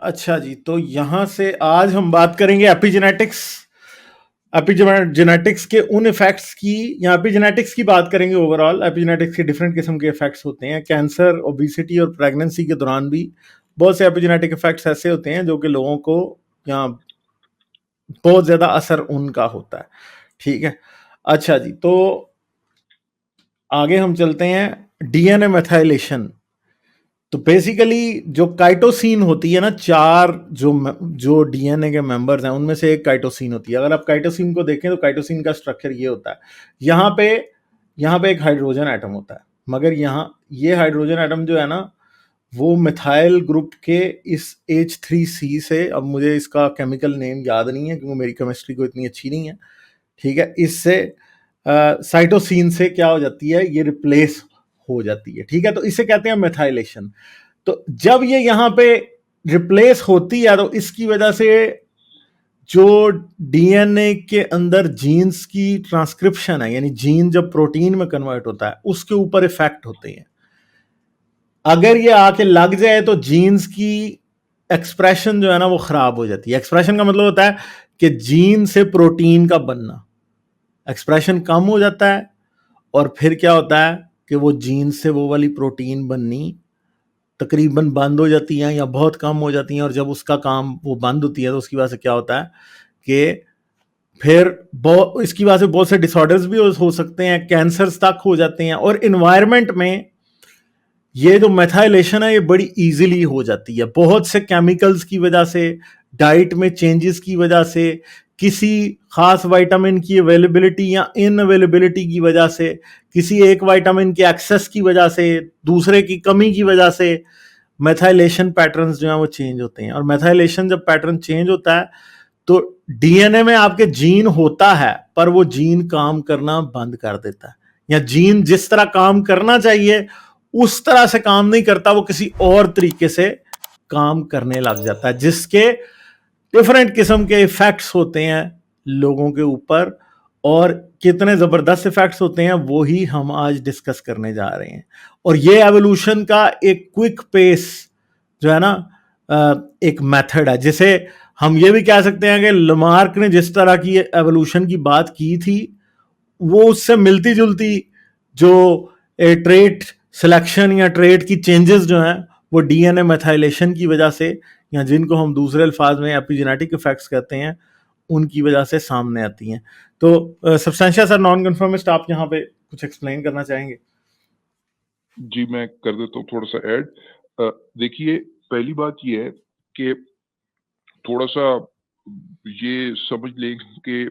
अच्छा जी, तो यहां से आज हम बात करेंगे एपिजेनेटिक्स के उन इफेक्ट्स की, या एपिजेनेटिक्स की बात करेंगे ओवरऑल। एपिजेनेटिक्स के डिफरेंट किस्म के इफेक्ट्स होते हैं। कैंसर, ओबिसिटी और प्रेगनेंसी के दौरान भी बहुत से एपिजेनेटिक इफेक्ट्स ऐसे होते हैं जो कि लोगों को यहाँ बहुत ज्यादा असर उनका होता है। ठीक है, अच्छा जी, तो आगे हम चलते हैं। DNA methylation. तो बेसिकली जो काइटोसिन होती है ना, चार जो डीएनए के मेंबर्स हैं उनमें से एक काइटोसिन होती है। अगर आप काइटोसिन को देखें तो काइटोसिन का स्ट्रक्चर ये होता है। यहाँ पे यहाँ पे एक हाइड्रोजन एटम होता है, मगर यहाँ ये हाइड्रोजन एटम जो है ना, वो मिथाइल ग्रुप के इस H3C से, अब मुझे इसका केमिकल नेम याद नहीं है क्योंकि मेरी केमिस्ट्री को इतनी अच्छी नहीं है, ठीक है, इससे साइटोसिन से क्या हो जाती है, ये रिप्लेस हो जाती है। ठीक है, तो इसे कहते हैं मेथाइलेशन। तो जब ये यहां पे रिप्लेस होती है तो इसकी वजह से जो डीएनए के अंदर जीन्स की ट्रांसक्रिप्शन है, यानी जीन जब प्रोटीन में कन्वर्ट होता है उसके ऊपर इफेक्ट होते हैं। अगर ये आके लग जाए तो जीन्स की एक्सप्रेशन जो है ना वो खराब हो जाती है। एक्सप्रेशन का मतलब होता है कि जीन से प्रोटीन का बनना, एक्सप्रेशन कम हो जाता है और फिर क्या होता है कि वो जीन से वो वाली प्रोटीन बननी तकरीबन बंद हो जाती हैं या बहुत कम हो जाती हैं। और जब उसका काम वो बंद होती है तो उसकी वजह से क्या होता है कि फिर इसकी वजह से बहुत से डिसऑर्डर्स भी हो सकते हैं, कैंसर्स तक हो जाते हैं। और इन्वायरमेंट में ये जो मेथाइलेशन है ये बड़ी इजीली हो जाती है, बहुत से केमिकल्स की वजह से, डाइट में चेंजेस की वजह से, किसी खास विटामिन की अवेलेबिलिटी या इन अवेलेबिलिटी की वजह से, किसी एक विटामिन के एक्सेस की वजह से, दूसरे की कमी की वजह से मेथाइलेशन पैटर्न्स जो है वो चेंज होते हैं। और मेथाइलेशन जब पैटर्न चेंज होता है तो डीएनए में आपके जीन होता है पर वो जीन काम करना बंद कर देता है, या जीन जिस तरह काम करना चाहिए उस तरह से काम नहीं करता, वो किसी और तरीके से काम करने लग जाता है, जिसके डिफरेंट किस्म के इफेक्ट्स होते हैं लोगों के ऊपर। और कितने जबरदस्त इफेक्ट्स होते हैं वो ही हम आज डिस्कस करने जा रहे हैं। और ये एवोल्यूशन का एक क्विक पेस जो है ना, एक मेथड है, जिसे हम ये भी कह सकते हैं कि लमार्क ने जिस तरह की एवोल्यूशन की बात की थी वो उससे मिलती जुलती जो ट्रेट सिलेक्शन या ट्रेट की चेंजेस जो हैं वो डीएनए मेथाइलेशन की वजह से, या जिनको हम दूसरे अल्फाज में एपिजेनेटिक इफेक्ट्स कहते हैं, उनकी वजह से सामने आती हैं। तो सब्सटेंशिया सर, नॉन कन्फर्मिस्ट, आप यहाँ पे कुछ एक्सप्लेन करना चाहेंगे? जी, मैं कर देता हूँ थोड़ा सा ऐड। देखिए, पहली बात ये है कि थोड़ा सा ये समझ लें कि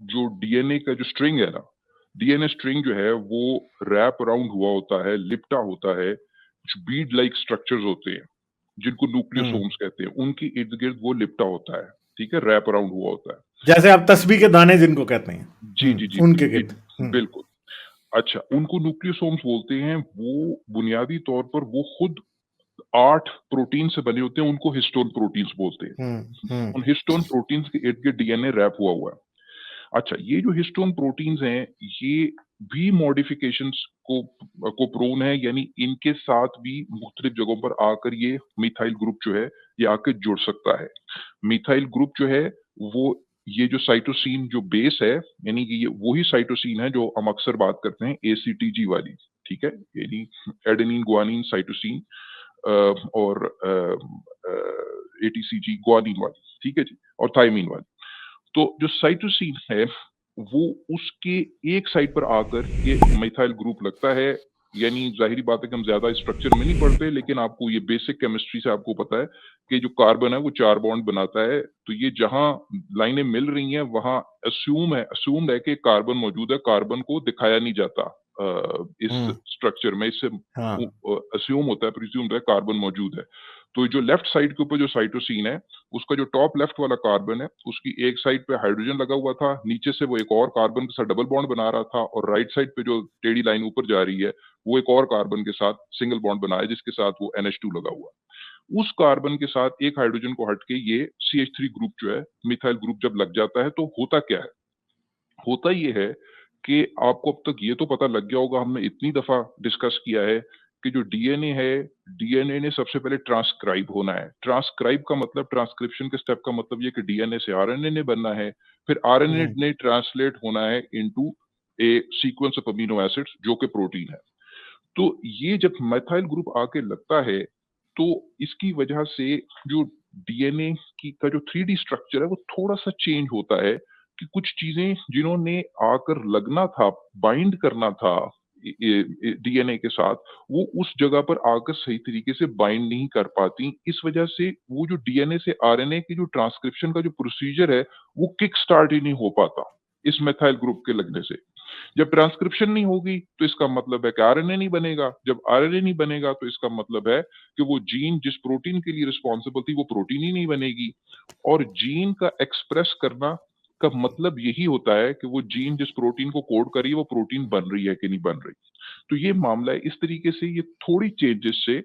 जो डीएनए का जो स्ट्रिंग है ना, डीएनए स्ट्रिंग जो है वो रैप अराउंड हुआ होता है, लिपटा होता है, कुछ बीड लाइक स्ट्रक्चर्स होते हैं जिनको न्यूक्लियोसोम्स कहते हैं, उनके इर्द गिर्द वो लिपटा होता है, ठीक है, रैप अराउंड हुआ होता है। जैसे आप तस्बीह के दाने जिनको कहते हैं, जी जी जी उनके जी, गिर्द। बिल्कुल। अच्छा, उनको न्यूक्लियोसोम्स बोलते हैं। वो बुनियादी तौर पर वो खुद 8 प्रोटीन से बने होते हैं, उनको हिस्टोन प्रोटीन्स बोलते हैं। उन हिस्टोन प्रोटीन्स के इर्द गिर्द डीएनए रैप हुआ है। अच्छा, ये जो हिस्टोन प्रोटीन्स हैं, ये भी मॉडिफिकेशंस को प्रोन है, यानी इनके साथ भी मुख्तलिफ जगहों पर आकर ये मिथाइल ग्रुप जो है, ये आके जुड़ सकता है। मिथाइल ग्रुप जो है, वो ये जो साइटोसिन जो बेस है, यानी कि ये वही साइटोसिन है जो हम अक्सर बात करते हैं एसीटीजी वाली, ठीक है? यानी एडेनिन, गुआनिन, साइटोसिन और एटीसीजी, गुआनिन वाली, ठीक है जी? और थायमिन वाली। तो जो साइटोसिन है वो उसके एक साइड पर आकर ये मिथाइल ग्रुप लगता है। यानी जाहिर बात है कि हम ज्यादा स्ट्रक्चर में नहीं पढ़ते, लेकिन आपको ये बेसिक केमिस्ट्री से आपको पता है कि जो कार्बन है वो 4 बॉन्ड बनाता है। तो ये जहां लाइनें मिल रही हैं वहां अस्यूम्ड है कि कार्बन मौजूद है, कार्बन को दिखाया नहीं जाता इस स्ट्रक्चर में। इससे अस्यूम होता है, प्रिज्यूम्ड है कार्बन मौजूद है। तो जो लेफ्ट साइड के ऊपर जो साइटोसिन है, उसका जो टॉप लेफ्ट वाला कार्बन है, उसकी एक साइड पे हाइड्रोजन लगा हुआ था, नीचे से वो एक और कार्बन के साथ डबल बॉन्ड बना रहा था, और राइट साइड पे जो टेढ़ी लाइन ऊपर जा रही है, वो एक और कार्बन के साथ सिंगल बॉन्ड बना है, जिसके साथ वो NH2 लगा हुआ है। उस कार्बन के साथ एक हाइड्रोजन को हटके ये CH3 ग्रुप जो है, मिथाइल ग्रुप जब लग जाता है, तो होता क्या है? होता ये है कि आपको अब तक ये तो पता लग गया होगा, हमने इतनी दफा डिस्कस किया है कि जो डीएनए है, डीएनए ने सबसे पहले ट्रांसक्राइब होना है। ट्रांसक्राइब का मतलब, ट्रांसक्रिप्शन के स्टेप का मतलब ये कि डीएनए से आरएनए बनना है, फिर आरएनए हम्म, ने ट्रांसलेट होना है into A sequence of amino acids जो कि प्रोटीन है। तो ये जब मेथाइल ग्रुप आके लगता है, तो इसकी वजह से जो डीएनए की का जो 3D स्ट्रक्चर है वो थोड़ा-सा चेंज होता है कि कुछ चीज़ें जिन्होंने आकर लगना था, बाइंड करना था डीएनए के साथ, वो उस जगह पर आकर सही तरीके से बाइंड नहीं कर पाती। इस वजह से वो जो डीएनए से आरएनए की जो ट्रांसक्रिप्शन का जो प्रोसीजर है, वो किक स्टार्ट ही नहीं हो पाता, इस मेथाइल ग्रुप के लगने से। जब ट्रांसक्रिप्शन नहीं होगी तो इसका मतलब है कि आरएनए नहीं बनेगा। जब आरएनए नहीं बनेगा तो इसका मतलब है कि वो जीन जिस प्रोटीन के लिए रिस्पॉन्सिबल थी वो प्रोटीन ही नहीं बनेगी। और जीन का एक्सप्रेस करना का मतलब यही होता है कि वो जीन जिस प्रोटीन को कोड कर रही है वो प्रोटीन बन रही है कि नहीं बन रही। तो ये मामला है। इस तरीके से ये थोड़ी चेंजेस से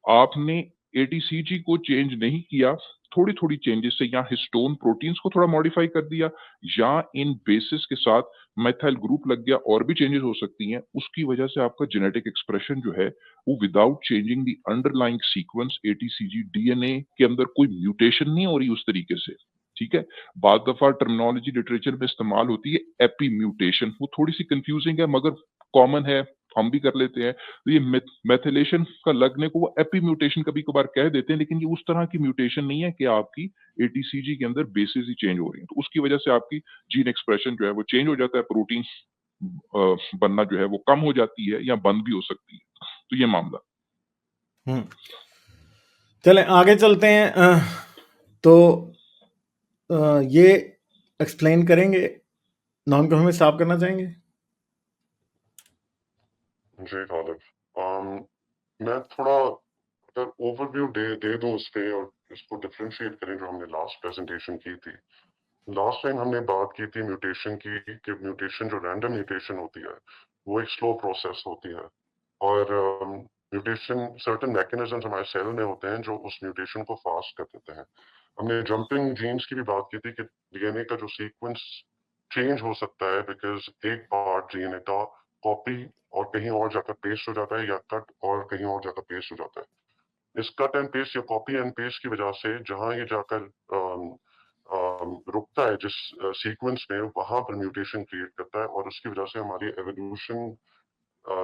आपने एटीसीजी को चेंज नहीं किया, थोड़ी-थोड़ी चेंजेस से या हिस्टोन प्रोटीन्स को थोड़ा मॉडिफाई कर दिया, या इन बेसिस के साथ मेथाइल ग्रुप लग गया, और भी चेंजेस हो सकती हैं। उसकी वजह से आपका जेनेटिक एक्सप्रेशन जो है, वो without changing the underlying sequence ATCG DNA के अंदर कोई म्यूटेशन नहीं हो रही उस तरीके से, ठीक है? बाद दफ़ा टर्मिनोलॉजी लिटरेचर में इस्तेमाल होती है एपी म्यूटेशन, वो थोड़ी-सी कन्फ्यूजिंग है मगर कॉमन है, हम भी कर लेते हैं। तो ये मेथिलेशन का लगने को वो एपी म्यूटेशन कभी-कभार कह देते हैं, लेकिन ये उस तरह की म्यूटेशन नहीं है कि आपकी एटीसीजी के अंदर बेसेस ही चेंज हो रही हैं। तो उसकी वजह से आपकी जीन एक्सप्रेशन जो है वो चेंज हो जाता है, प्रोटीन बनना जो है वो कम हो जाती है या बंद भी हो सकती है। तो ये मामला। हम्म। चलें आगे चलते हैं। तो ये एक्सप्लेन करेंगे, नॉन कन्फर्मिस्ट आप करना चाहेंगे? जी गालिब, मैं थोड़ा अगर ओवरव्यू दे दूं उस पे और इसको डिफरेंशिएट करें जो हमने लास्ट प्रेजेंटेशन की थी। लास्ट टाइम हमने बात की थी म्यूटेशन की, कि म्यूटेशन जो रैंडम म्यूटेशन होती है वो एक स्लो प्रोसेस होती है, और म्यूटेशन सर्टेन मैकेनिज्म्स हमारे सेल में होते हैं जो उस म्यूटेशन को फास्ट कर देते हैं। हमने जंपिंग जीन्स की भी बात की थी कि डीएनए का जो सीक्वेंस चेंज हो सकता है बिकॉज एक पार्ट डीएनए का कॉपी और कहीं और जाकर पेस्ट हो जाता है, या कट और कहीं और जाकर पेस्ट हो जाता है। इस कट एंड पेस्ट या कॉपी एंड पेस्ट की वजह से जहां ये जाकर रुकता है, जिस सीक्वेंस में, वहां पर म्यूटेशन क्रिएट करता है, और उसकी वजह से हमारी एवोल्यूशन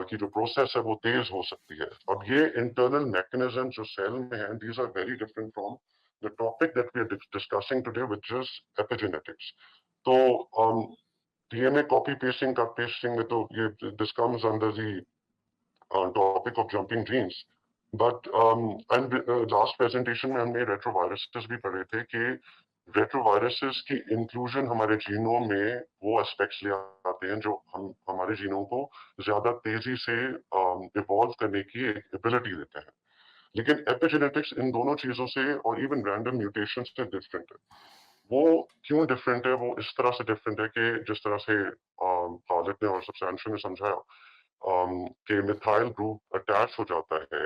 की जो प्रोसेस है वो तेज हो सकती है। अब ये इंटरनल मैकेनिज्म जो सेल में है, these are very different from the topic that we are discussing today, which is epigenetics. तो डीएनए कॉपी पेस्टिंग का पेस्टिंग में तो ये this comes under the topic of jumping genes. But and last presentation में हमने retroviruses भी पढ़े थे कि रेट्रोवायरसेस की इंक्लूजन हमारे जीनोम में वो एस्पेक्ट्स ले आते हैं जो हम हमारे जीनोम को ज्यादा तेजी से इवॉल्व करने की एबिलिटी देते हैं। लेकिन एपिजेनेटिक्स इन दोनों चीजों से और इवन रैंडम म्यूटेशन से डिफरेंट है। वो क्यों डिफरेंट है? वो इस तरह से डिफरेंट है कि जिस तरह से खालिद ने और सब्सटेंशियल ने समझाया कि मिथाइल ग्रुप अटैच हो जाता है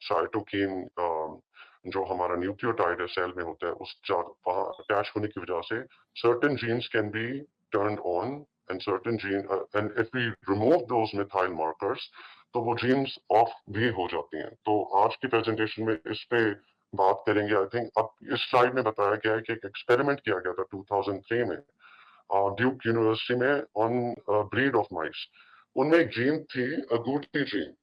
साइटोकिन, जो हमारा न्यूक्लियोटाइड है सेल में होता है, वहां अटैच होने की वजह से certain genes can be turned on, and certain gene and if we remove those methyl markers तो वो जीन्स ऑफ भी हो जाती हैं। तो आज की प्रेजेंटेशन में इस पे बात करेंगे। आई थिंक अब इस स्लाइड में बताया गया है कि एक एक्सपेरिमेंट किया गया था 2003 में ड्यूक यूनिवर्सिटी में ऑन ब्रीड ऑफ माइस। उनमें एक जीन थी, अगूटी जीन,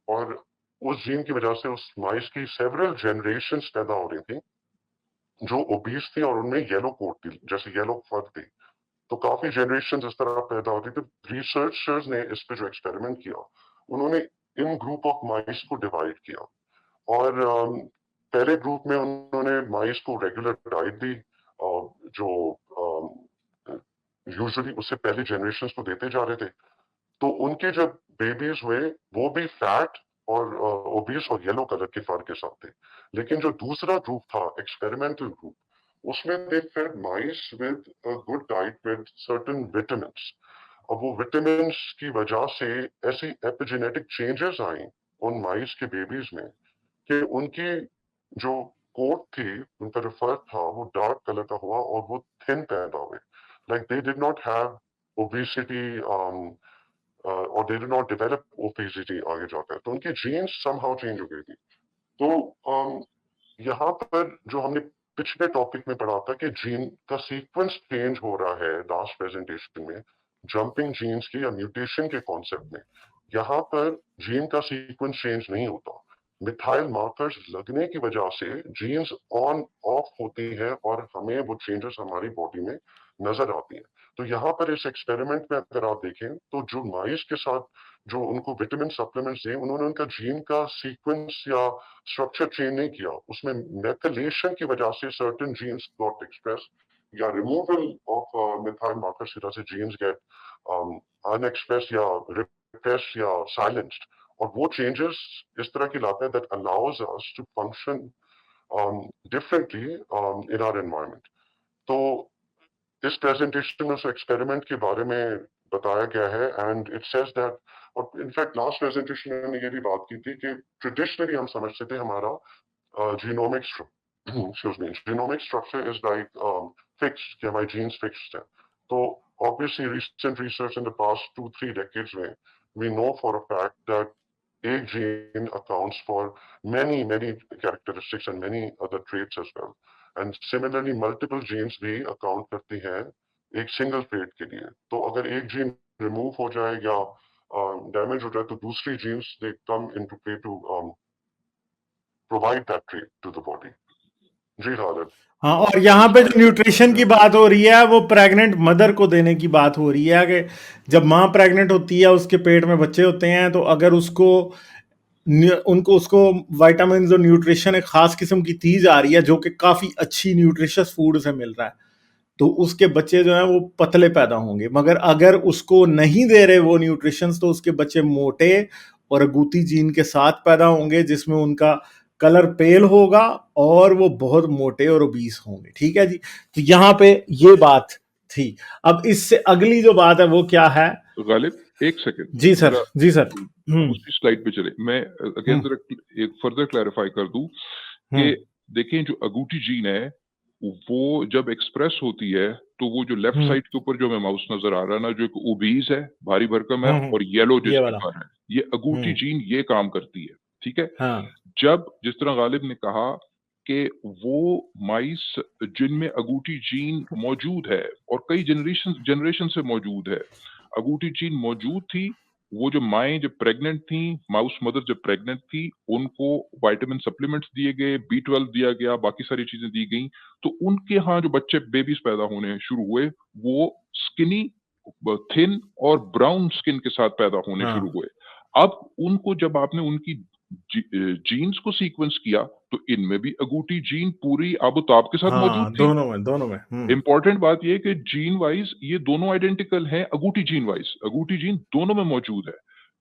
और उस जीन की वजह से उस माइस की सेवरल जनरेशंस पैदा हो रही थी जो ओबीस थी और उनमें येलो कोट थी, जैसे येलो फर थी। तो काफी जनरेशन इस तरह पैदा होती थी। रिसर्चर्स ने इस पे जो एक्सपेरिमेंट किया, उन्होंने इन ग्रुप ऑफ माइस को डिवाइड किया, और पहले ग्रुप में उन्होंने माइस को रेगुलर डाइट दी, जो यूजुअली उससे पहले जनरेशन को देते जा रहे थे। तो उनके जब बेबीज हुए वो भी फैट और ओबीस और येलो कलर के फर के साथ थे। लेकिन जो दूसरा ग्रुप था, एक्सपेरिमेंटल ग्रुप, उसमें they fed mice with a good diet with certain vitamins. अब वो विटामिन्स की वजह से ऐसी एपिजेनेटिक चेंजेस आई उन माइस के बेबीज में कि उनकी जो कोट थी, उनका जो फर था, वो डार्क कलर का हुआ और वो थिन पैदा हुए। Like they did not have obesity और they did not develop obesity आगे जाकर, तो उनके जीन्स समहाउ चेंज हो गई थी। तो यहाँ पर जो हमने पिछले टॉपिक में पढ़ा था कि जीन का सीक्वेंस चेंज हो रहा है लास्ट प्रेजेंटेशन में, जंपिंग जीन्स की या म्यूटेशन के कॉन्सेप्ट में, यहाँ पर जीन का सीक्वेंस चेंज नहीं होता। मिथाइल मार्कर्स लगने की वजह से जीन्स ऑन ऑफ होती है और हमें वो चेंजेस हमारी बॉडी में नजर आती हैं। तो यहाँ पर इस एक्सपेरिमेंट में अगर आप देखें तो जो माइस के साथ जो उनको विटामिन सप्लीमेंट्स दिए, उन्होंने उनका जीन का सीक्वेंस या स्ट्रक्चर चेंज नहीं किया, उसमें मेथिलेशन की वजह से सर्टेन जीन्स गॉट एक्सप्रेस या रिमूवल ऑफ मिथाइल मार्कर्स की वजह से जीन्स गेट अनएक्सप्रेस या रिप्रेस या साइलेंस्ड, और वो चेंजेस इस तरह की लाते हैं that allows us to function differently in our environment. तो इस प्रेजेंटेशन में उस एक्सपेरिमेंट के बारे में बताया गया है, एंड इट सेज दैट, और इनफैक्ट लास्ट प्रेजेंटेशन में मैंने ये भी बात की थी कि ट्रेडिशनली हम समझते थे हमारा genomic structure is like fixed, कि हमारे जीन्स फिक्स्ड है। तो obviously recent research in the past 2-3 decades में we know for a fact that एक gene accounts for many characteristics and many other traits as well, and similarly multiple genes भी account करती हैं एक single trait के लिए। तो अगर एक जीन रिमूव हो जाए या डैमेज हो जाए तो दूसरी genes they come into play to provide that trait to the body. जी खालिद। हाँ, और यहाँ पे जो न्यूट्रिशन की बात हो रही है वो प्रेग्नेंट मदर को देने की बात हो रही है कि जब माँ प्रेग्नेंट होती है, उसके पेट में बच्चे होते हैं, तो अगर उसको विटामिन और न्यूट्रिशन एक खास किस्म की दी जा रही है जो कि काफी अच्छी न्यूट्रिशियस फूड से मिल रहा है, तो उसके बच्चे जो हैं वो पतले पैदा होंगे। मगर अगर उसको नहीं दे रहे वो न्यूट्रिशंस, तो उसके बच्चे मोटे और अगूती जीन के साथ पैदा होंगे, जिसमें उनका कलर पेल होगा और वो बहुत मोटे और ओबीस होंगे। ठीक है जी, तो यहाँ पे ये बात थी। अब इससे अगली जो बात है वो क्या है? तो गालिब एक सेकंड, जी सर, जी सर। उसी स्लाइड पे चले, मैं अगेन जरा एक फर्दर क्लैरिफाई कर दूं कि देखें जो अगूटी जीन है वो जब एक्सप्रेस होती है तो वो जो लेफ्ट साइड के ऊपर जो हमें माउस नजर आ रहा है ना, जो एक ओबीस है, भारी भरकम है और येलो जिसके ऊपर है, ये अगूटी जीन ये काम करती है। ठीक है। जब जिस तरह गालिब ने कहा कि वो माइस जिनमें अगूटी जीन मौजूद है और कई जनरेशन से मौजूद है, अगूटी जीन मौजूद थी, वो जो माएँ जब प्रेग्नेंट थी, माउस मदर जब प्रेग्नेंट थी, उनको विटामिन सप्लीमेंट्स दिए गए, B12 दिया गया, बाकी सारी चीजें दी गई, तो उनके यहाँ जो बच्चे बेबीज पैदा होने शुरू हुए वो स्किनी, थिन और ब्राउन स्किन के साथ पैदा होने शुरू हुए। अब उनको जब आपने उनकी जीन्स को सीक्वेंस किया तो इनमें भी अगूटी जीन पूरी आबोताब के साथ मौजूद थी। दोनों में इंपॉर्टेंट बात यह कि जीन वाइज ये दोनों आइडेंटिकल हैं, अगूटी जीन वाइज अगूटी जीन दोनों में मौजूद है।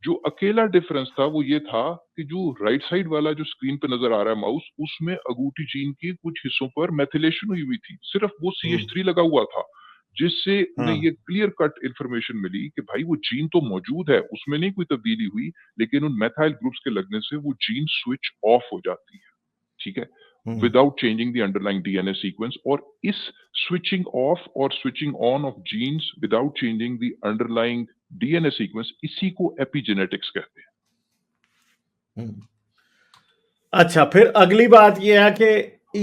जो अकेला डिफरेंस था वो ये था कि जो राइट साइड वाला जो स्क्रीन पे नजर आ रहा है माउस, उसमें अगूटी जीन के कुछ हिस्सों पर मेथिलेशन हुई थी, सिर्फ वो CH3 लगा हुआ था, जिससे उन्हें ये क्लियर कट इंफॉर्मेशन मिली कि भाई वो जीन तो मौजूद है, उसमें नहीं कोई तब्दीली हुई, लेकिन उन मेथाइल ग्रुप्स के लगने से वो जीन स्विच ऑफ हो जाती है। ठीक है, without changing the underlying DNA sequence, और इस switching off और switching on of genes without changing the underlying DNA sequence, इसी को epigenetics कहते हैं। अच्छा, फिर अगली बात यह है कि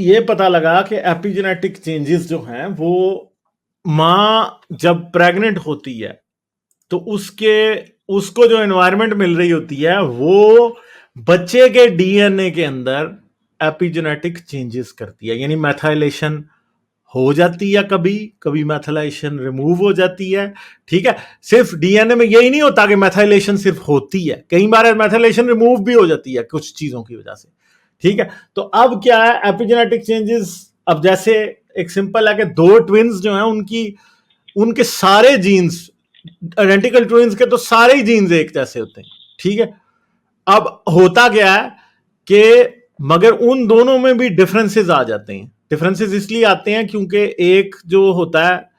ये पता लगा कि एपिजेनेटिक चेंजेस जो हैं वो माँ जब प्रेग्नेंट होती है तो उसको जो एनवायरनमेंट मिल रही होती है वो बच्चे के DNA के अंदर एपिजेनेटिक चेंजेस करती है, यानी मैथाइलेशन हो जाती है, कभी कभी मैथाइलेशन रिमूव हो जाती है। ठीक है, सिर्फ DNA में यही नहीं होता कि मैथाइलेशन सिर्फ होती है, कई बार मैथाइलेशन रिमूव भी हो जाती है कुछ चीजों की वजह से। ठीक है, तो अब क्या है एपिजेनेटिक चेंजेस? अब जैसे एक सिंपल है कि दो ट्विन्स जो हैं उनके सारे जीन्स, आइडेंटिकल ट्विन्स के तो सारे ही जीन्स एक जैसे होते हैं। ठीक है, अब होता क्या है कि मगर उन दोनों में भी डिफरेंसेस आ जाते हैं। डिफरेंसेस इसलिए आते हैं क्योंकि एक जो होता है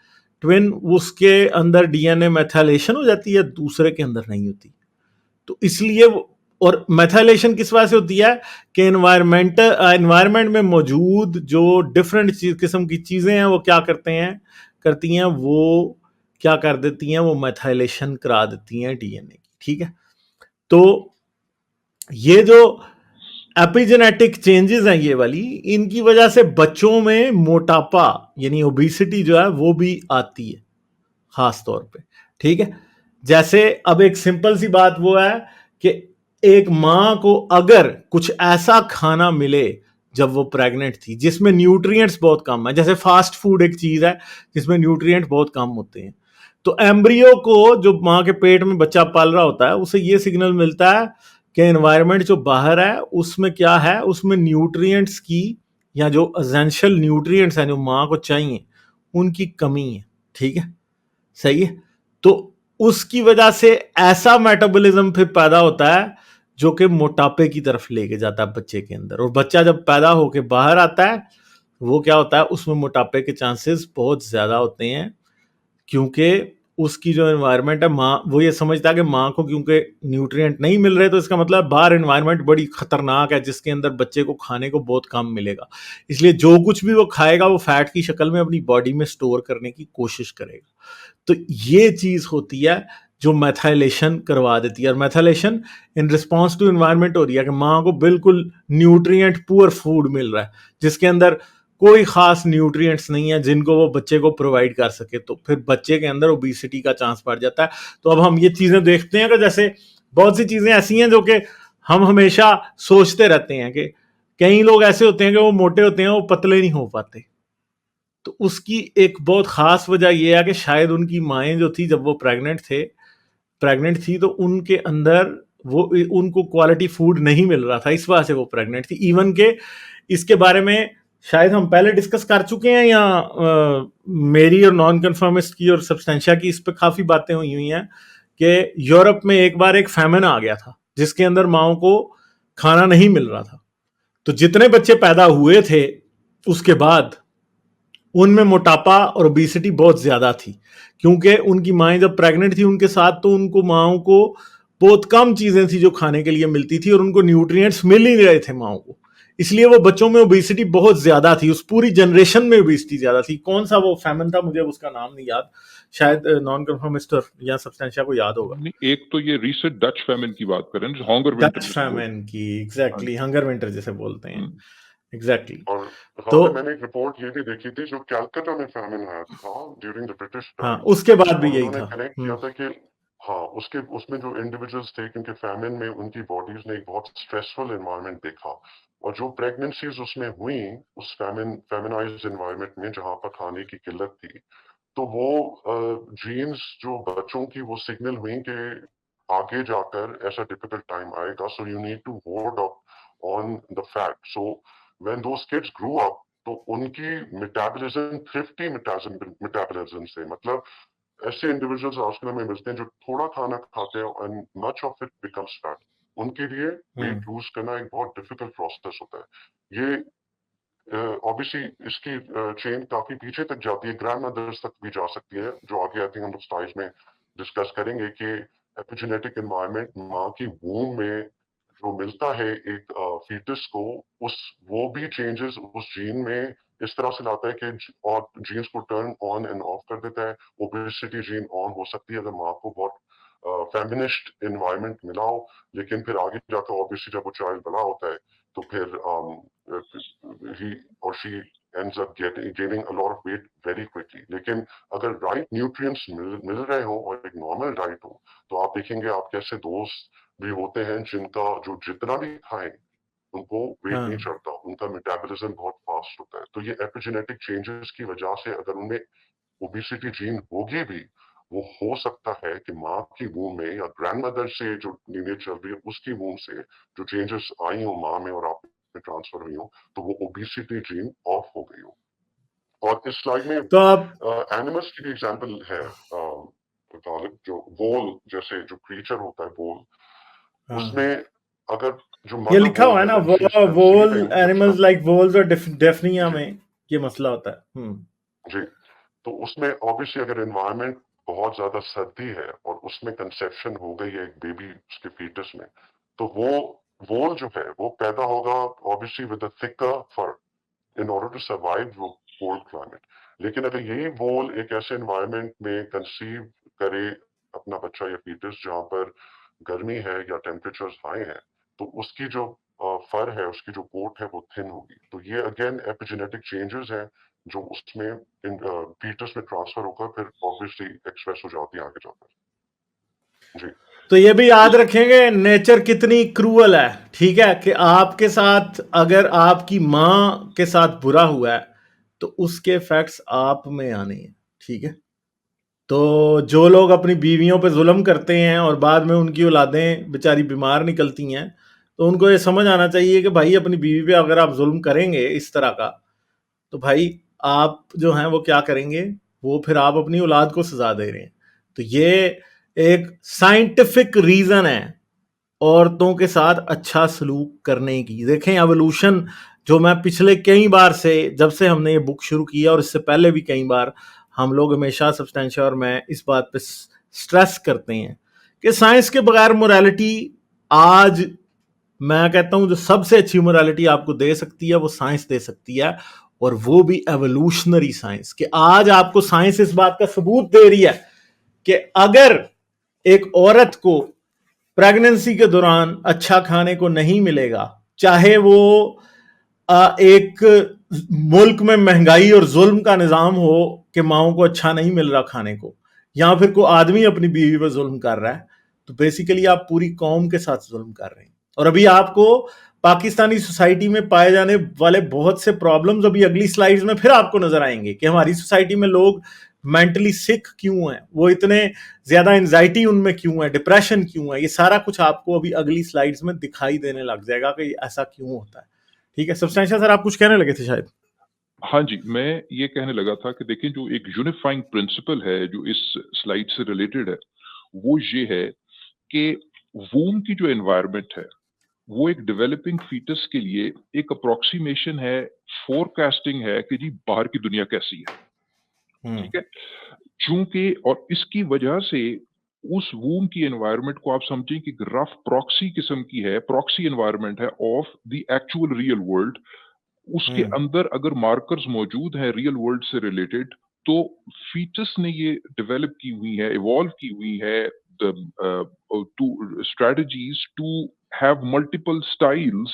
ट्विन, उसके अंदर DNA मैथाइलेशन हो जाती है, दूसरे के अंदर नहीं होती। तो इसलिए और मैथाइलेशन किस वजह से होती है कि एनवायरमेंट में मौजूद जो डिफरेंट किस्म की चीजें हैं वो क्या करती हैं, वो क्या कर देती हैं, वो मेथाइलेशन करा देती हैं डीएनए की, ठीक है। तो ये जो एपिजेनेटिक चेंजेस हैं ये वाली, इनकी वजह से बच्चों में मोटापा यानी ओबेसिटी जो है वो भी आती है खास तौर पे, ठीक है। जैसे अब एक सिंपल सी बात वो है कि एक मां को अगर कुछ ऐसा खाना मिले जब वो प्रेग्नेंट थी जिसमें न्यूट्रिएंट्स बहुत कम है, जैसे फास्ट फूड एक चीज है जिसमें न्यूट्रिएंट बहुत कम होते हैं, तो एम्ब्रियो को, जो मां के पेट में बच्चा पाल रहा होता है, उसे ये सिग्नल मिलता है कि एनवायरनमेंट जो बाहर है उसमें क्या है, उसमें न्यूट्रिएंट्स की या जो एसेंशियल न्यूट्रिएंट्स हैं जो मां को चाहिए उनकी कमी है, ठीक है, सही है। तो उसकी वजह से ऐसा मेटाबॉलिज्म फिर पैदा होता है जो कि मोटापे की तरफ लेके जाता है बच्चे के अंदर, और बच्चा जब पैदा होके बाहर आता है वो क्या होता है, उसमें मोटापे के चांसेस बहुत ज्यादा होते हैं, क्योंकि उसकी जो एनवायरनमेंट है, माँ वो ये समझता है कि माँ को क्योंकि न्यूट्रिएंट नहीं मिल रहे, तो इसका मतलब बाहर एनवायरनमेंट बड़ी खतरनाक है जिसके अंदर बच्चे को खाने को बहुत कम मिलेगा, इसलिए जो कुछ भी वो खाएगा वो फैट की शक्ल में अपनी बॉडी में स्टोर करने की कोशिश करेगा। तो ये चीज होती है जो मैथाइलेशन करवा देती है, और मैथाइलेशन इन रिस्पॉन्स टू एनवायरनमेंट हो रही है कि माँ को बिल्कुल न्यूट्रिएंट पुअर फूड मिल रहा है जिसके अंदर कोई खास न्यूट्रिएंट्स नहीं है जिनको वो बच्चे को प्रोवाइड कर सके, तो फिर बच्चे के अंदर ओबेसिटी का चांस बढ़ जाता है। तो अब हम ये चीजें देखते हैं कि जैसे बहुत सी चीजें ऐसी हैं जो कि हम हमेशा सोचते रहते हैं कि कई लोग ऐसे होते हैं कि वो मोटे होते हैं, वो पतले नहीं हो पाते, तो उसकी एक बहुत खास वजह यह है कि शायद उनकी माएँ जो थी जब वो प्रेग्नेंट थी तो उनके अंदर वो उनको क्वालिटी फूड नहीं मिल रहा था, इस वजह से वो प्रेग्नेंट थी। इवन के इसके बारे में शायद हम पहले डिस्कस कर चुके हैं, या मेरी और नॉन कन्फर्मिस्ट की और सब्सटेंशिया की इस पे काफी बातें हुई हैं कि यूरोप में एक बार एक फैमिन आ गया था जिसके अंदर माओ को खाना नहीं मिल रहा था, तो जितने बच्चे पैदा हुए थे उसके बाद उनमें मोटापा और ओबेसिटी बहुत ज्यादा थी, क्योंकि उनकी माएँ जब प्रेग्नेंट थी उनके साथ, तो उनको माओ को बहुत कम चीजें थी जो खाने के लिए मिलती थी और उनको न्यूट्रिएंट्स मिल ही नहीं रहे थे माओ को, इसलिए वो बच्चों में ओबेसिटी बहुत ज्यादा थी, उस पूरी जनरेशन में ओबेसिटी ज्यादा थी। कौन सा वो फैमिन था मुझे उसका नाम नहीं याद, शायद नॉन कन्फर्मिस्ट या सब्सटेंशिया को याद होगा। एक तो ये रीसेंट डच फैमिन की बात करें, हंगर विंटर डच फैमिन की, एग्जैक्टली, हंगर विंटर जैसे बोलते हैं, एग्जैक्टली। और तो मैंने एक रिपोर्ट ये भी देखी थी जो कैलकाटा में फैमिन आया था ड्यूरिंग द ब्रिटिश हाँ, टाइम, उसके बाद भी यही उन्होंने था। कनेक्ट किया था कि हाँ उसमें जो इंडिविजुअल्स थे, क्योंकि फैमिन में उनकी बॉडीज ने एक बहुत स्ट्रेसफुल एनवायरनमेंट देखा, और जो प्रेगनेंसीज उसमें हुई उस फेमिनाइज्ड एनवायरनमेंट में जहाँ पर खाने की किल्लत थी, तो वो जीन्स जो बच्चों की वो सिग्नल हुई कि आगे जाकर ऐसा डिफिकल्ट टाइम आएगा, so you need to hold up on the fat. So when those kids grew up, तो उनकी मेटाबॉलिज्म थ्रिफ्टी मेटाबॉलिज्म से, मतलब ऐसे इंडिविजुअल्स आजकल हमें मिलते हैं जो थोड़ा खाना खाते हैं and much of it becomes fat, उनके लिए वेट लूज करना एक बहुत डिफिकल्ट प्रोसेस होता है। ये ऑब्वियसली इसकी चेन काफी पीछे तक जाती है, ग्रैंड मदर्स तक भी जा सकती है, जो आगे आई थिंक हम लोग स्लाइड्स में डिस्कस करेंगे कि एपिजेनेटिक एनवायरनमेंट माँ की वूम में जो मिलता है एक फीटस को, उस वो भी चेंजेस उस जीन में इस तरह से लाता है कि और जीन्स को टर्न ऑन एंड ऑफ कर देता है। ओबेसिटी जीन ऑन हो सकती है अगर माँ को बहुत फेमिनिस्ट एनवायरनमेंट मिला हो, लेकिन फिर आगे जाकर ऑब्वियसली जब वो चाइल्ड बड़ा होता है तो फिर he or she ends up gaining a lot of weight very quickly। लेकिन अगर राइट न्यूट्रिएंट्स मिल रहे हो और एक नॉर्मल डाइट हो, तो आप देखेंगे आप कैसे दोस्त भी होते हैं जिनका जो जितना भी खाएं उनको वेट नहीं चढ़ता, उनका मेटाबॉलिज्म बहुत फास्ट होता है। तो ये एपिजेनेटिक चेंजेस की वजह से अगर उनमें ओबेसिटी जीन होगी भी, वो हो सकता है कि माँ की वूम में या ग्रैंडमदर से जो लीनिएज चल रही है उसकी वूम से जो चेंजेस आई हो माँ में और आप में ट्रांसफर हुई हो, तो वो ओबेसिटी जीन ऑफ हो गई हो। और इस स्लाइड में तो आप एनिमल्स की भी एग्जांपल है, जो वोल जैसे जो क्रीचर होता है वोल, उसमें अगर जो ये मदर लिखा वोल हुआ है है ना, when she is vole conceiving, animals like voles और डेफनी में ये मसला होता है। जी, तो उसमें ऑब्वियसली अगर एनवायरनमेंट बहुत ज्यादा सर्दी है और उसमें कंसेप्शन हो गई है एक बेबी उसके फीटस में, तो वो वोल जो है वो पैदा होगा obviously with a thicker fur in order to survive. वो कोल्ड क्लाइमेट। लेकिन अगर यही वोल एक ऐसे एनवायरनमेंट में कंसीव करे अपना बच्चा या फीटस जहाँ पर गर्मी है या टेम्परेचर्स हाई है, तो उसकी जो फर है, उसकी जो कोट है वो थिन होगी। तो ये अगेन एपिजेनेटिक चेंजेस हैं जो उसमें फीटस में ट्रांसफर होकर फिर ऑब्वियसली एक्सप्रेस हो जाती है आगे जाकर। जी तो ये भी याद रखेंगे नेचर कितनी क्रूअल है, ठीक है, कि आपके साथ अगर आपकी माँ के साथ बुरा हुआ है तो उसके इफेक्ट्स आप में आने हैं, ठीक है। तो जो लोग अपनी बीवियों पे जुल्म करते हैं और बाद में उनकी औलादें बेचारी बीमार निकलती हैं, तो उनको ये समझ आना चाहिए कि भाई अपनी बीवी पे अगर आप जुल्म करेंगे इस तरह का, तो भाई आप जो हैं वो क्या करेंगे, वो फिर आप अपनी औलाद को सजा दे रहे हैं। तो ये एक साइंटिफिक रीजन है औरतों के साथ अच्छा सलूक करने की। देखें एवोल्यूशन, जो मैं पिछले कई बार से, जब से हमने ये बुक शुरू किया और इससे पहले भी कई बार हम लोग हमेशा सब्सटेंशिया और मैं इस बात पे स्ट्रेस करते हैं कि साइंस के बगैर मोरालिटी, आज मैं कहता हूं जो सबसे अच्छी मोरालिटी आपको दे सकती है वो साइंस दे सकती है, और वो भी एवोल्यूशनरी साइंस। कि आज आपको साइंस इस बात का सबूत दे रही है कि अगर एक औरत को प्रेगनेंसी के दौरान अच्छा खाने को नहीं मिलेगा, चाहे वो एक मुल्क में महंगाई और जुल्म का निजाम हो कि माओ को अच्छा नहीं मिल रहा खाने को, या फिर कोई आदमी अपनी बीवी पर जुल्म कर रहा है, तो बेसिकली आप पूरी कौम के साथ जुल्म कर रहे हैं। और अभी आपको पाकिस्तानी सोसाइटी में पाए जाने वाले बहुत से प्रॉब्लम्स अभी अगली स्लाइड्स में फिर आपको नजर आएंगे कि हमारी सोसाइटी में लोग मेंटली सिक क्यों हैं, वो इतने ज्यादा एंजाइटी उनमें क्यों है, डिप्रेशन क्यों है, ये सारा कुछ आपको अभी अगली स्लाइड्स में दिखाई देने लग जाएगा कि ऐसा क्यों होता है। ठीक है, सब्सटेंशियल सर आप कुछ कहने लगे थे शायद। हाँ जी, मैं ये कहने लगा था कि देखिए जो एक यूनिफाइंग प्रिंसिपल है जो इस स्लाइड से रिलेटेड है, वो ये है कि वूम की जो एनवायरनमेंट है, वो एक डेवलपिंग फीटस के लिए एक अप्रोक्सीमेशन है, फोरकास्टिंग है कि जी बाहर की दुनिया कैसी है, ठीक है? चूंकि और इसकी वजह से उस वूम की एनवायरनमेंट को आप समझें कि रफ प्रॉक्सी किस्म की है, प्रॉक्सी एनवायरनमेंट है of the actual real world. उसके अंदर अगर मार्कर्स मौजूद हैं रियल वर्ल्ड से रिलेटेड, तो फीचर्स ने ये डेवलप की हुई है, इवॉल्व की हुई है two strategies to have multiple styles.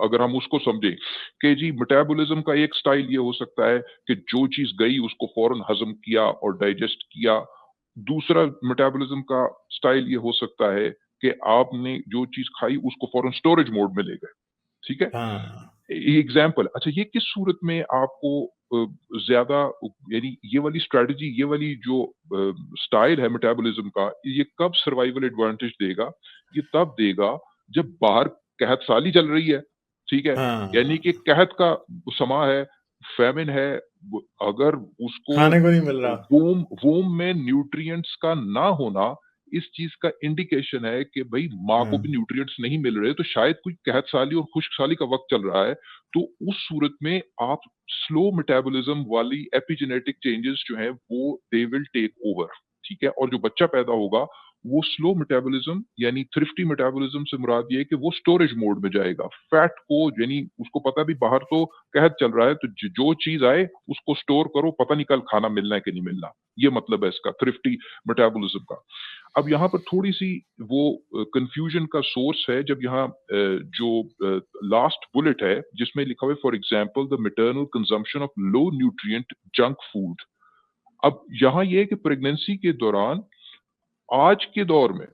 अगर हम उसको समझें कि जी मेटाबॉलिज्म का एक स्टाइल ये हो सकता है कि जो चीज गई उसको फौरन हजम किया और डाइजेस्ट किया। दूसरा मेटाबॉलिज्म का स्टाइल ये हो सकता है कि आपने जो चीज खाई उसको फौरन स्टोरेज मोड में ले गए, ठीक है? हाँ एग्जाम्पल, अच्छा ये किस सूरत में आपको ज्यादा, यानी ये वाली स्ट्रेटजी, ये वाली जो स्टाइल है मेटाबॉलिज्म का, ये कब सर्वाइवल एडवांटेज देगा? ये तब देगा जब बाहर कहत साली चल रही है, ठीक है? यानी कि हाँ, कहत का समा है, फेमिन है, अगर उसको खाने को नहीं मिल रहा। वोम वोम में न्यूट्रिएंट्स का ना होना इस चीज का इंडिकेशन है कि भाई माँ को भी न्यूट्रिएंट्स नहीं मिल रहे, तो शायद कोई कहत साली और खुश्क साली का वक्त चल रहा है। तो उस सूरत में आप स्लो मेटाबॉलिज्म वाली एपिजेनेटिक चेंजेस जो हैं वो दे विल टेक ओवर, ठीक है? और जो बच्चा पैदा होगा वो स्लो मेटाबॉलिज्म यानी थ्रिफ्टी मेटाबॉलिज्म से मुराद ये है कि वो स्टोरेज मोड में जाएगा। फैट को, यानी उसको पता भी बाहर तो कहत चल रहा है, तो जो चीज आए उसको स्टोर करो, पता नहीं कल खाना मिलना है कि नहीं मिलना। ये मतलब है इसका थ्रिफ्टी मेटाबॉलिज्म का। अब यहाँ पर थोड़ी सी वो कंफ्यूजन का सोर्स है, जब यहाँ जो लास्ट बुलेट है जिसमें लिखा हुआ है for example the maternal consumption of low nutrient junk food. अब यहाँ ये है कि प्रेगनेंसी के दौरान, आज के दौर में,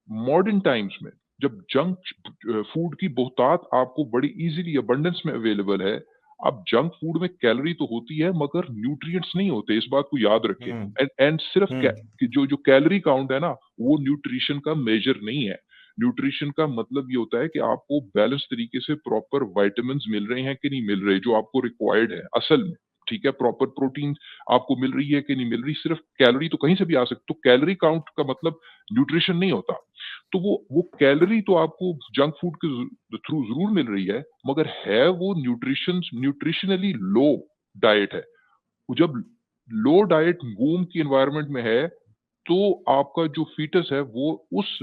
मॉडर्न टाइम्स में, जब जंक फूड की बहुतात आपको बड़ी इजीली अबंडेंस में अवेलेबल है, अब जंक फूड में कैलोरी तो होती है मगर न्यूट्रिएंट्स नहीं होते, इस बात को याद रखें। एंड सिर्फ कि जो कैलोरी काउंट है ना, वो न्यूट्रिशन का मेजर नहीं है। न्यूट्रिशन का मतलब ये होता है कि आपको बैलेंस तरीके से प्रॉपर विटामिन मिल रहे हैं कि नहीं मिल रहे, जो आपको रिक्वायर्ड है असल में, ठीक है? प्रॉपर प्रोटीन आपको मिल रही है कि नहीं मिल रही। सिर्फ कैलोरी तो कहीं से भी आ सकती, तो कैलोरी काउंट का मतलब न्यूट्रिशन नहीं होता। तो वो कैलोरी तो आपको जंक फूड के थ्रू जरूर मिल रही है, मगर है वो न्यूट्रिशनली लो डाइट है। जब लो डाइट वूम की एनवायरनमेंट में है, तो आपका जो फीटस है वो उस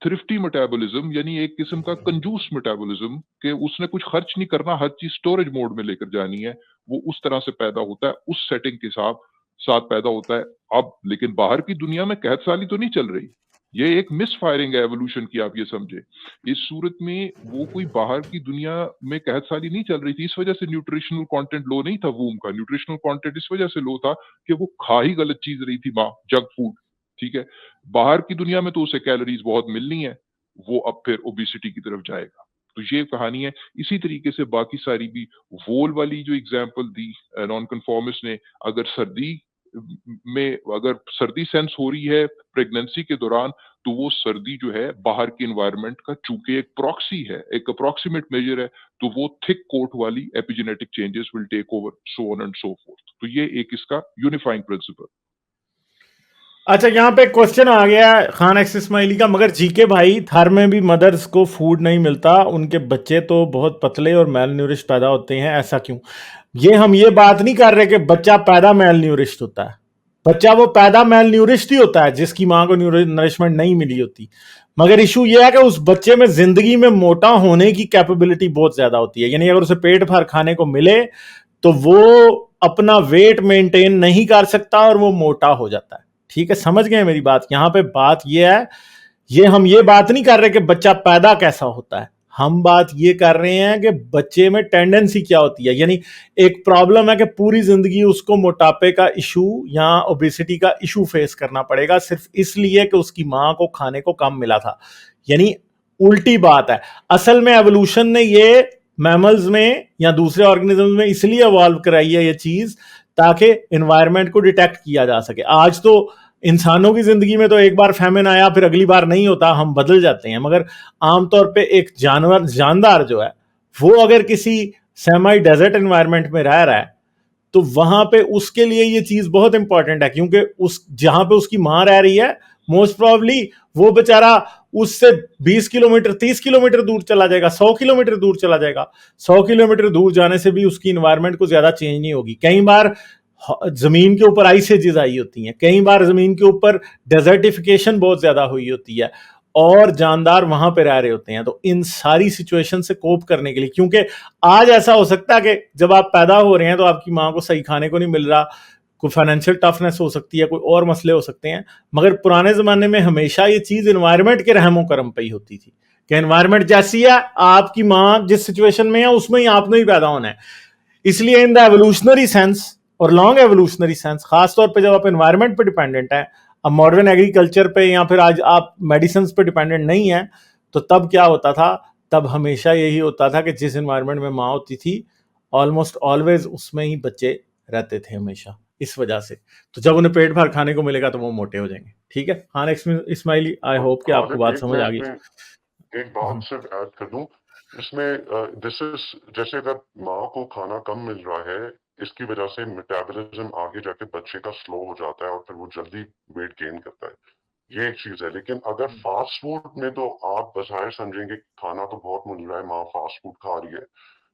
थ्रिफ्टी मेटाबॉलिज्म, यानी एक किस्म का कंजूस मेटाबॉलिज्म कि उसने कुछ खर्च नहीं करना, हर चीज स्टोरेज मोड में लेकर जानी है, वो उस तरह से पैदा होता है, उस सेटिंग के साथ पैदा होता है। अब लेकिन बाहर की दुनिया में कहत साली तो नहीं चल रही, ये एक मिस फायरिंग है एवोल्यूशन की, आप ये समझे। इस सूरत में वो कोई बाहर की दुनिया में कहत साली नहीं चल रही थी, इस वजह से न्यूट्रिशनल कंटेंट लो नहीं था वूम का। न्यूट्रिशनल कंटेंट इस वजह से लो था कि वो खा ही गलत चीज रही थी माँ, जंक फूड, ठीक है। बाहर की दुनिया में तो उसे कैलोरीज बहुत मिलनी है, वो अब फिर ओबेसिटी की तरफ जाएगा। तो ये कहानी है। इसी तरीके से बाकी सारी भी, वोल वाली जो एग्जांपल दी नॉन कन्फॉर्मिस्ट ने, अगर सर्दी सेंस हो रही है प्रेगनेंसी के दौरान, तो वो सर्दी जो है बाहर के एनवायरनमेंट का चूंकि एक प्रॉक्सी है, एक अप्रोक्सीमेट मेजर है, तो वो थिक कोट वाली epigenetic changes will take over, so on and so forth. तो ये एक इसका यूनिफाइंग प्रिंसिपल। अच्छा, यहाँ पे क्वेश्चन आ गया है खान एक्स इस्माइली का, मगर जीके भाई, थार में भी मदर्स को फूड नहीं मिलता, उनके बच्चे तो बहुत पतले और मेल न्यूरिश पैदा होते हैं, ऐसा क्यों? हम ये बात नहीं कर रहे कि बच्चा पैदा मेल न्यूरिश्ड होता है। बच्चा वो पैदा मेल न्यूरिश्ड ही होता है जिसकी माँ को नरिशमेंट नहीं मिली होती, मगर इशू ये है कि उस बच्चे में जिंदगी में मोटा होने की कैपेबिलिटी बहुत ज्यादा होती है। यानी अगर उसे पेट भर खाने को मिले तो वो अपना वेट मेंटेन नहीं कर सकता और वो मोटा हो जाता है। ठीक है, समझ गए मेरी बात? यहां पे बात ये है, हम ये बात नहीं कर रहे कि बच्चा पैदा कैसा होता है, हम बात ये कर रहे हैं कि बच्चे में टेंडेंसी क्या होती है। यानी एक प्रॉब्लम है कि पूरी जिंदगी उसको मोटापे का इशू या ओबेसिटी का इशू फेस करना पड़ेगा, सिर्फ इसलिए कि उसकी मां को खाने को कम मिला था। यानी उल्टी बात है। असल में एवोल्यूशन ने ये मैमल्स में या दूसरे ऑर्गेनिज्म में इसलिए इवॉल्व कराई है ये चीज, ताकि एनवायरनमेंट को डिटेक्ट किया जा सके। आज तो इंसानों की जिंदगी में तो एक बार फैमिन आया फिर अगली बार नहीं होता, हम बदल जाते हैं, मगर आमतौर पे एक जानदार जो है वो अगर किसी सेमी डेजर्ट एनवायरनमेंट में रह रहा है तो वहां पे उसके लिए ये चीज बहुत इंपॉर्टेंट है, क्योंकि उस जहां पे उसकी मां रह रही है मोस्ट प्रोबेबली वो बेचारा उससे 20 किलोमीटर 30 किलोमीटर दूर चला जाएगा, 100 किलोमीटर दूर चला जाएगा। 100 किलोमीटर दूर जाने से भी उसकी इन्वायरमेंट को ज्यादा चेंज नहीं होगी। कई बार जमीन के ऊपर आइस एजेस आई होती हैं, कई बार जमीन के ऊपर डेजर्टिफिकेशन बहुत ज्यादा हुई होती है और जानदार वहां पे रह रहे होते हैं। तो इन सारी सिचुएशन से कोप करने के लिए, क्योंकि आज ऐसा हो सकता है कि जब आप पैदा हो रहे हैं तो आपकी मां को सही खाने को नहीं मिल रहा, कोई फाइनेंशियल टफनेस हो सकती है, कोई और मसले हो सकते हैं, मगर पुराने जमाने में हमेशा ये चीज एनवायरनमेंट के रहमो करम पे ही होती थी कि एनवायरनमेंट जैसी है, आपकी मां जिस सिचुएशन में है उसमें ही आपने ही पैदा होना है। इसलिए इन द एवोल्यूशनरी सेंस और लॉन्ग एवोल्यूशनरी सेंस, खासतौर पर जब आप एनवायरनमेंट पे डिपेंडेंट है, अब मॉडर्न एग्रीकल्चर पे या फिर आज आप मेडिसिन पे डिपेंडेंट नहीं है, तो तब क्या होता था? तब हमेशा यही होता था कि जिस एनवायरनमेंट में माँ होती थी ऑलमोस्ट ऑलवेज उसमें ही बच्चे रहते थे हमेशा, इस वजह से। तो जब उन्हें पेट भर खाने को मिलेगा तो वो मोटे हो जाएंगे। ठीक है खान इस्माइली, आई होप कि आपको बात समझ आ गई। एक बात सिर्फ ऐड कर दूं इसमें, दिस इज जैसे अगर माँ को खाना कम मिल रहा है, इसकी वजह से मेटाबॉलिज्म आगे जाके बच्चे का स्लो हो जाता है और फिर वो जल्दी वेट गेन करता है, ये एक चीज है। लेकिन अगर फास्ट फूड में तो आप बजाय समझेंगे खाना तो बहुत मिल रहा है, माँ फास्ट फूड खा रही है,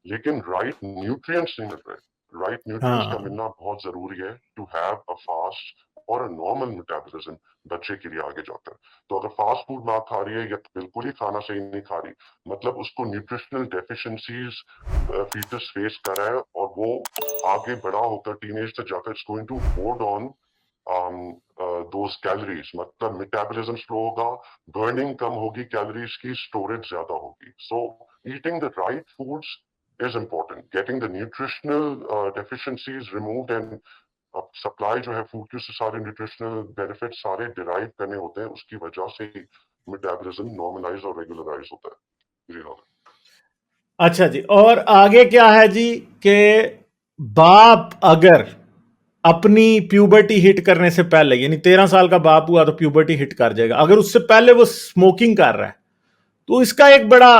लेकिन राइट न्यूट्रिएंट्स नहीं मिल रहे। राइट न्यूट्रिएंट्स का मिलना बहुत जरूरी है टू हैव अ फास्ट और अ नॉर्मल मेटाबॉलिज्म बच्चे के लिए आगे जाकर। तो अगर फास्ट फूड माँ खा रही है या बिल्कुल ही खाना सही नहीं खा रही, मतलब उसको न्यूट्रिशनल डेफिशिएंसीज फीटस फेस कर रहा है और वो आगे बड़ा होकर टीनेज तक जाकर it's going to hold on those calories, मतलब मेटाबॉलिज्म स्लो होगा, बर्निंग कम होगी कैलोरीज की, स्टोरेज ज्यादा होगी। So eating the right foods is important, getting the nutritional deficiencies removed and supply जो है फूड की, उससे सारे न्यूट्रिशनल बेनिफिट सारे डिराइव करने होते हैं, उसकी वजह से मेटाबॉलिज्म नॉर्मलाइज और रेगुलराइज होता है। जी हाँ। अच्छा जी, और आगे क्या है जी कि बाप अगर अपनी प्यूबर्टी हिट करने से पहले, यानी 13 साल का बाप हुआ तो प्यूबर्टी हिट कर जाएगा, अगर उससे पहले वो स्मोकिंग कर रहा है, तो इसका एक बड़ा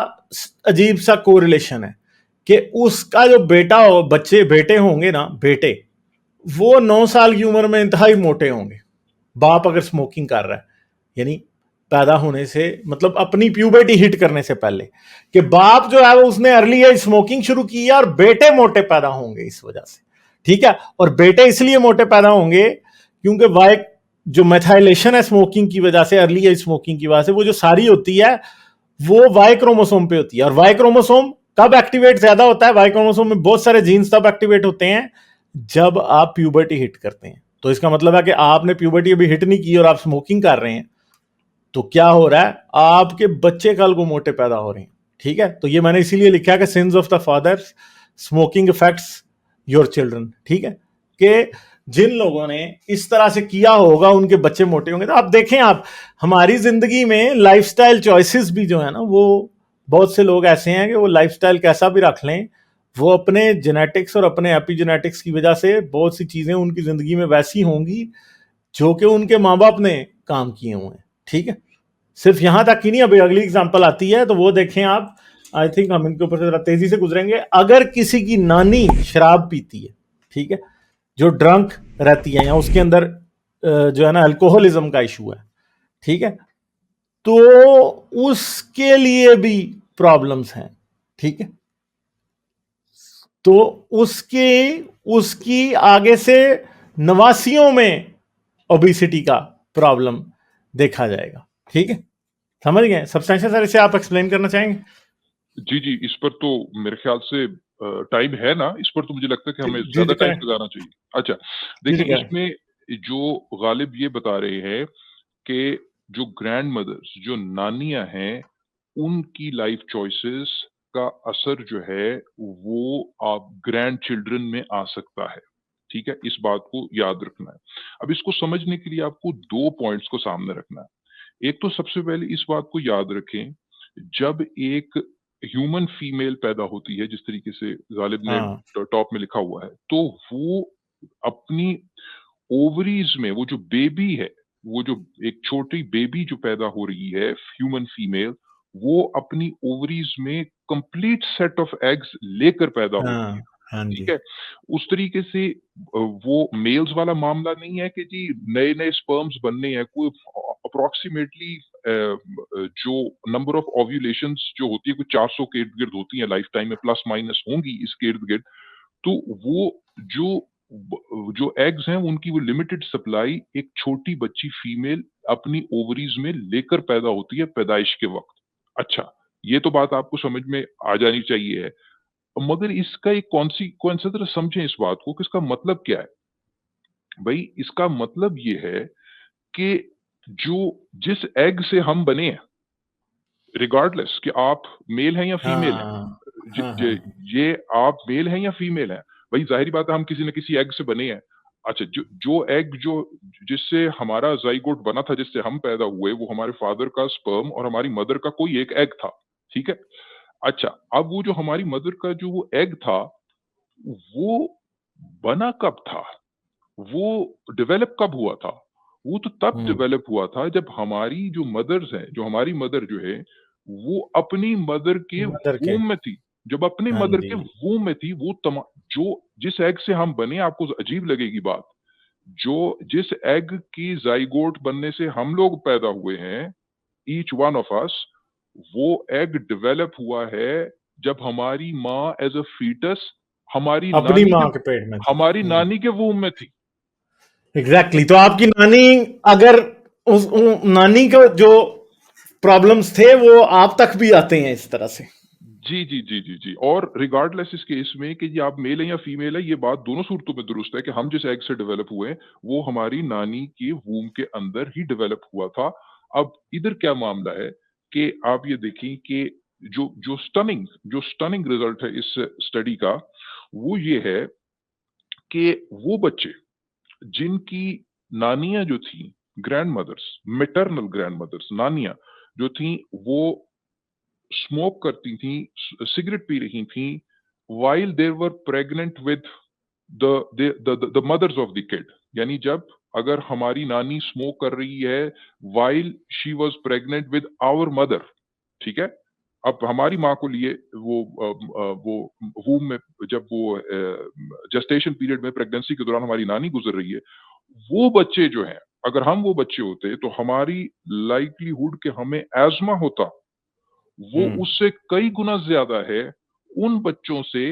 अजीब सा कोरिलेशन है कि उसका जो बेटा हो, बेटे होंगे ना, बेटे वो 9 साल की उम्र में इंतहाई मोटे होंगे। बाप अगर स्मोकिंग कर रहा है, यानी पैदा होने से, मतलब अपनी प्यूबर्टी हिट करने से पहले, कि बाप जो है वो उसने अर्ली एज स्मोकिंग शुरू की है और बेटे मोटे पैदा होंगे इस वजह से। ठीक है, और बेटे इसलिए मोटे पैदा होंगे क्योंकि वाई जो मेथाइलेशन है स्मोकिंग की वजह से, अर्ली एज स्मोकिंग की वजह से, वो जो सारी होती है वो वाई क्रोमोसोम पे होती है। और वाई क्रोमोसोम कब एक्टिवेट ज्यादा होता है? वाई क्रोमोसोम में बहुत सारे जीन्स तब एक्टिवेट होते हैं जब आप प्यूबर्टी हिट करते हैं। तो इसका मतलब है कि आपने प्यूबर्टी अभी हिट नहीं की और आप स्मोकिंग कर रहे हैं, तो क्या हो रहा है? आपके बच्चे कल को मोटे पैदा हो रहे हैं। ठीक है, तो ये मैंने इसीलिए लिखा कि since of the father, smoking effects your children. ठीक है, कि जिन लोगों ने इस तरह से किया होगा उनके बच्चे मोटे होंगे। तो आप देखें, आप हमारी जिंदगी में लाइफस्टाइल चॉइसेस भी जो है ना, वो बहुत से लोग ऐसे हैं कि वो लाइफस्टाइल कैसा भी रख लें, वो अपने जेनेटिक्स और अपने एपिजेनेटिक्स की वजह से बहुत सी चीजें उनकी जिंदगी में वैसी होंगी जो कि उनके माँ बाप ने काम किए हुए हैं। ठीक है, सिर्फ यहां तक ही नहीं, अभी अगली एग्जांपल आती है तो वो देखें आप। आई थिंक हम इनके ऊपर से जरा तेजी से गुजरेंगे। अगर किसी की नानी शराब पीती है, ठीक है, जो ड्रंक रहती है, या उसके अंदर जो है ना अल्कोहलिज्म का इशू है, ठीक है, तो उसके लिए भी प्रॉब्लम्स हैं। ठीक है, तो उसके उसकी आगे से नवासियों में ओबिसिटी का प्रॉब्लम देखा जाएगा। ठीक है, समझ गए? सब्सटेंशियल सर, इसे आप एक्सप्लेन करना चाहेंगे? जी, जी, इस पर तो मेरे ख्याल से टाइम है ना? इस पर तो मुझे लगता है कि हमें जी ज़्यादा जी टाइम करें। लगाना चाहिए। अच्छा, जी जी देखें करें। इसमें जो गालिब ये बता रहे हैं कि जो ग्रैंडमदर्स, जो नानियाँ हैं, उनकी लाइफ चॉइसेस का असर जो है, वो आप ग्रैंड चिल्ड्रन में आ सकता है। ठीक है? इस बात को याद रखना है। अब इसको समझने के लिए आपको 2 पॉइंट्स को सामने रखना है। एक तो सबसे पहले इस बात को याद रखें, जब एक ह्यूमन फीमेल पैदा होती है, जिस तरीके से गालिब ने हाँ टॉप में लिखा हुआ है, तो वो अपनी ओवरीज में वो जो बेबी है, वो जो एक छोटी बेबी जो पैदा हो रही है, ह्यूमन फीमेल, वो अपनी ओवरीज में कंप्लीट सेट ऑफ एग्स लेकर पैदा होती है। हाँ हाँ ठीक जी। है? उस तरीके से वो मेल्स वाला मामला नहीं है कि जी नए-नए स्पर्म्स बनने हैं, कोई अप्रॉक्सिमेटली जो नंबर ऑफ ओव्यूलेशंस जो होती है, कोई 400 के इर्द-गिर्द होती है लाइफ टाइम में, प्लस माइनस होंगी इसके इर्द-गिर्द। तो वो जो जो एग्स हैं उनकी वो लिमिटेड सप्लाई एक छोटी बच्ची फीमेल अपनी ओवरीज में लेकर पैदा होती है पैदाइश के वक्त। अच्छा, ये तो बात आपको समझ में आ जानी चाहिए है। मगर इसका एक कॉन्सिक्वेंस है, जरा समझें इस बात को कि इसका मतलब क्या है। भाई इसका मतलब ये है कि जो जिस एग से हम बने हैं, रिगार्डलेस कि आप मेल हैं या फीमेल हैं, हाँ ज, हाँ ज, हाँ ये आप मेल हैं या फीमेल हैं, भाई जाहिर बात है हम किसी न किसी एग से बने हैं। अच्छा, जो जो एग जो जिससे हमारा जाइगोट बना था, जिससे हम पैदा हुए, वो हमारे फादर का स्पर्म और हमारी मदर का कोई एक एग था। ठीक है? अच्छा, अब वो जो हमारी मदर का जो वो एग था, वो बना कब था? वो डेवलप कब हुआ था? वो तो तब हम्म, डेवलप हुआ था जब हमारी जो मदर्स हैं, जो हमारी मदर जो है, वो अपनी मदर के मदर के। वूम में थी। जब अपनी हाँ मदर जी। के वूम में थी, वो जो जिस एग से हम बने, आपको अजीब लगेगी बात, जो जिस एग की ज़ाइगोट बनने से हम लोग पैदा हुए हैं, ईच वन ऑफ अस, वो एग डेवलप हुआ है जब हमारी माँ एज़ अ फीटस अपनी माँ के पेट में थी। हमारी नानी के वूम में थी। एग्जैक्टली। तो आपकी नानी, अगर नानी के जो प्रॉब्लम्स थे वो आप तक भी आते हैं इस तरह से। जी, जी, जी, जी, जी। और रिगार्डलेस इस केस में कि ये आप मेल हैं या फीमेल है, ये बात दोनों सूरतों में दुरुस्त है कि हम जिस एग से डेवलप हुए हैं, वो हमारी नानी के वूम के अंदर ही डेवलप हुआ था। अब इधर क्या मामला है कि आप ये देखें कि जो स्टनिंग रिजल्ट है इस स्टडी का, वो ये है कि वो बच्चे जिनकी नानियाँ जो थीं, ग्रैंडमदर्स, मैटरनल ग्रैंडमदर्स, नानियाँ जो थीं, वो स्मोक करती थीं, सिगरेट पी रही थीं, while they were pregnant with the mothers of the kid. यानी जब अगर हमारी नानी स्मोक कर रही है while she was pregnant with our mother, ठीक है? अब हमारी माँ को लिए वो वूम में, जब वो जेस्टेशन पीरियड में प्रेगनेंसी के दौरान हमारी नानी गुजर रही है, वो बच्चे जो हैं, अगर हम वो बच्चे होते तो हमारी लाइक्लीहुड कि हमें एज़मा होता, वो हम्म। उससे कई गुना ज़्यादा है उन बच्चों से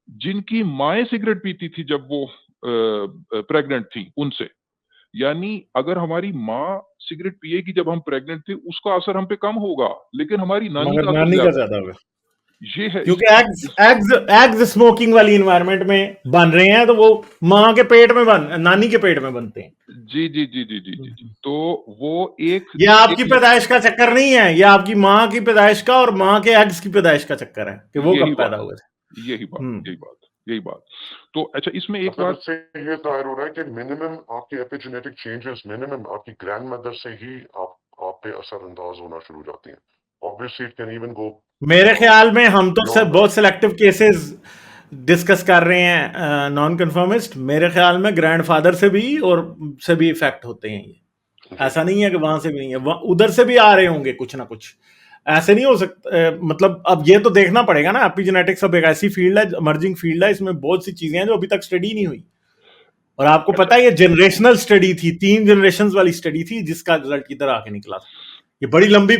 जिनकी माएँ सिगरेट पीती थी जब वो प्रेग्नेंट थी उनसे। यानी अगर हमारी माँ सिगरेट पिएगी जब हम प्रेग्नेंट थे, उसका असर हम पे कम होगा, लेकिन हमारी नानी मगर का असर नानी का ज़्यादा है। ज्यादा होगा, ये है क्योंकि एग्स इस एग्स एग्स स्मोकिंग वाली इन्वायरमेंट में बन रहे हैं, तो वो माँ के पेट में नानी के पेट में बनते हैं। जी, जी, जी, जी, जी, जी, जी। तो वो एक ये आपकी एक पैदाइश का चक्कर नहीं है, ये आपकी माँ की पैदाइश का और माँ के एग्स की पैदाइश का चक्कर है कि वो यही कब बात पैदा हुए थे। यही बात हम्म। यही बात यही बात। तो अच्छा, इसमें एक मतलब बात इससे ये जाहिर हो रहा है कि मिनिमम आपकी एपिजेनेटिक चेंजेस मिनिमम आपकी ग्रैंडमदर से ही आप पे असर अंदाज होना शुरू हो जाती हैं। Obviously it can even go मेरे ख्याल में हम तो बियॉन्ड बहुत दैट। सिलेक्टिव केसेस डिस्कस कर रहे हैं, नॉन कन्फर्मिस्ट। मेरे ख्याल में ग्रैंडफादर से भी और से भी इफेक्ट होते हैं ये। जी ऐसा नहीं है कि वहां से भी नहीं है, उधर से भी आ रहे होंगे कुछ ना कुछ। ऐसे नहीं हो सकता, मतलब अब ये तो देखना पड़ेगा ना। एपिजेनेटिक्स अब एक ऐसी फील्ड है, इमर्जिंग फील्ड है, इसमें बहुत सी चीजें हैं जो अभी तक स्टडी नहीं हुई। और आपको अच्छा पता है ये जनरेशनल स्टडी थी, 3 जनरेशन वाली स्टडी थी, जिसका रिजल्ट इधर आके निकला था। ये बड़ी लंबी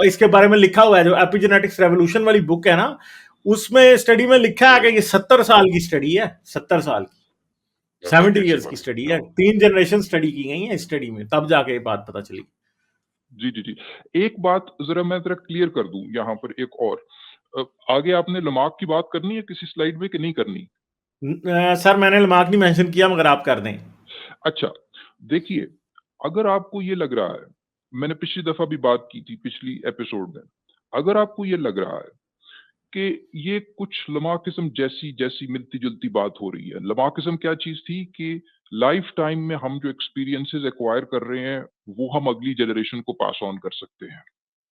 इसके बारे में लिखा हुआ है, जो एपिजेनेटिक्स रेवोल्यूशन वाली बुक है ना, उसमें स्टडी में लिखा है कि ये 70 साल की स्टडी है, 70 साल की, काफी 70 ईयर्स की वाली। स्टडी है। 3 जनरेशन स्टडी की गई है स्टडी में, तब जाके ये बात पता चली। जी, जी, जी। एक बात मैं ज़रा क्लियर कर दूँ यहाँ पर एक और। आगे आपने लमाक की बात करनी है किसी स्लाइड में कि नहीं करनी? सर मैंने लमार्क नहीं मेंशन किया, मगर आप कर दें। अच्छा, देखिए, अगर आपको ये लग रहा है, मैंने पिछली दफ़ा भी बात की थी पिछली एपिसोड में, अगर आपको ये लग रहा है कि ये कुछ लमाकिज़्म जैसी जैसी मिलती-जुलती बात हो रही है। लमाकिज़्म क्या चीज़ थी कि लाइफ़ टाइम में हम जो एक्सपीरियंसेस एक्वायर कर रहे हैं, वो हम अगली जनरेशन को पास ऑन कर सकते हैं,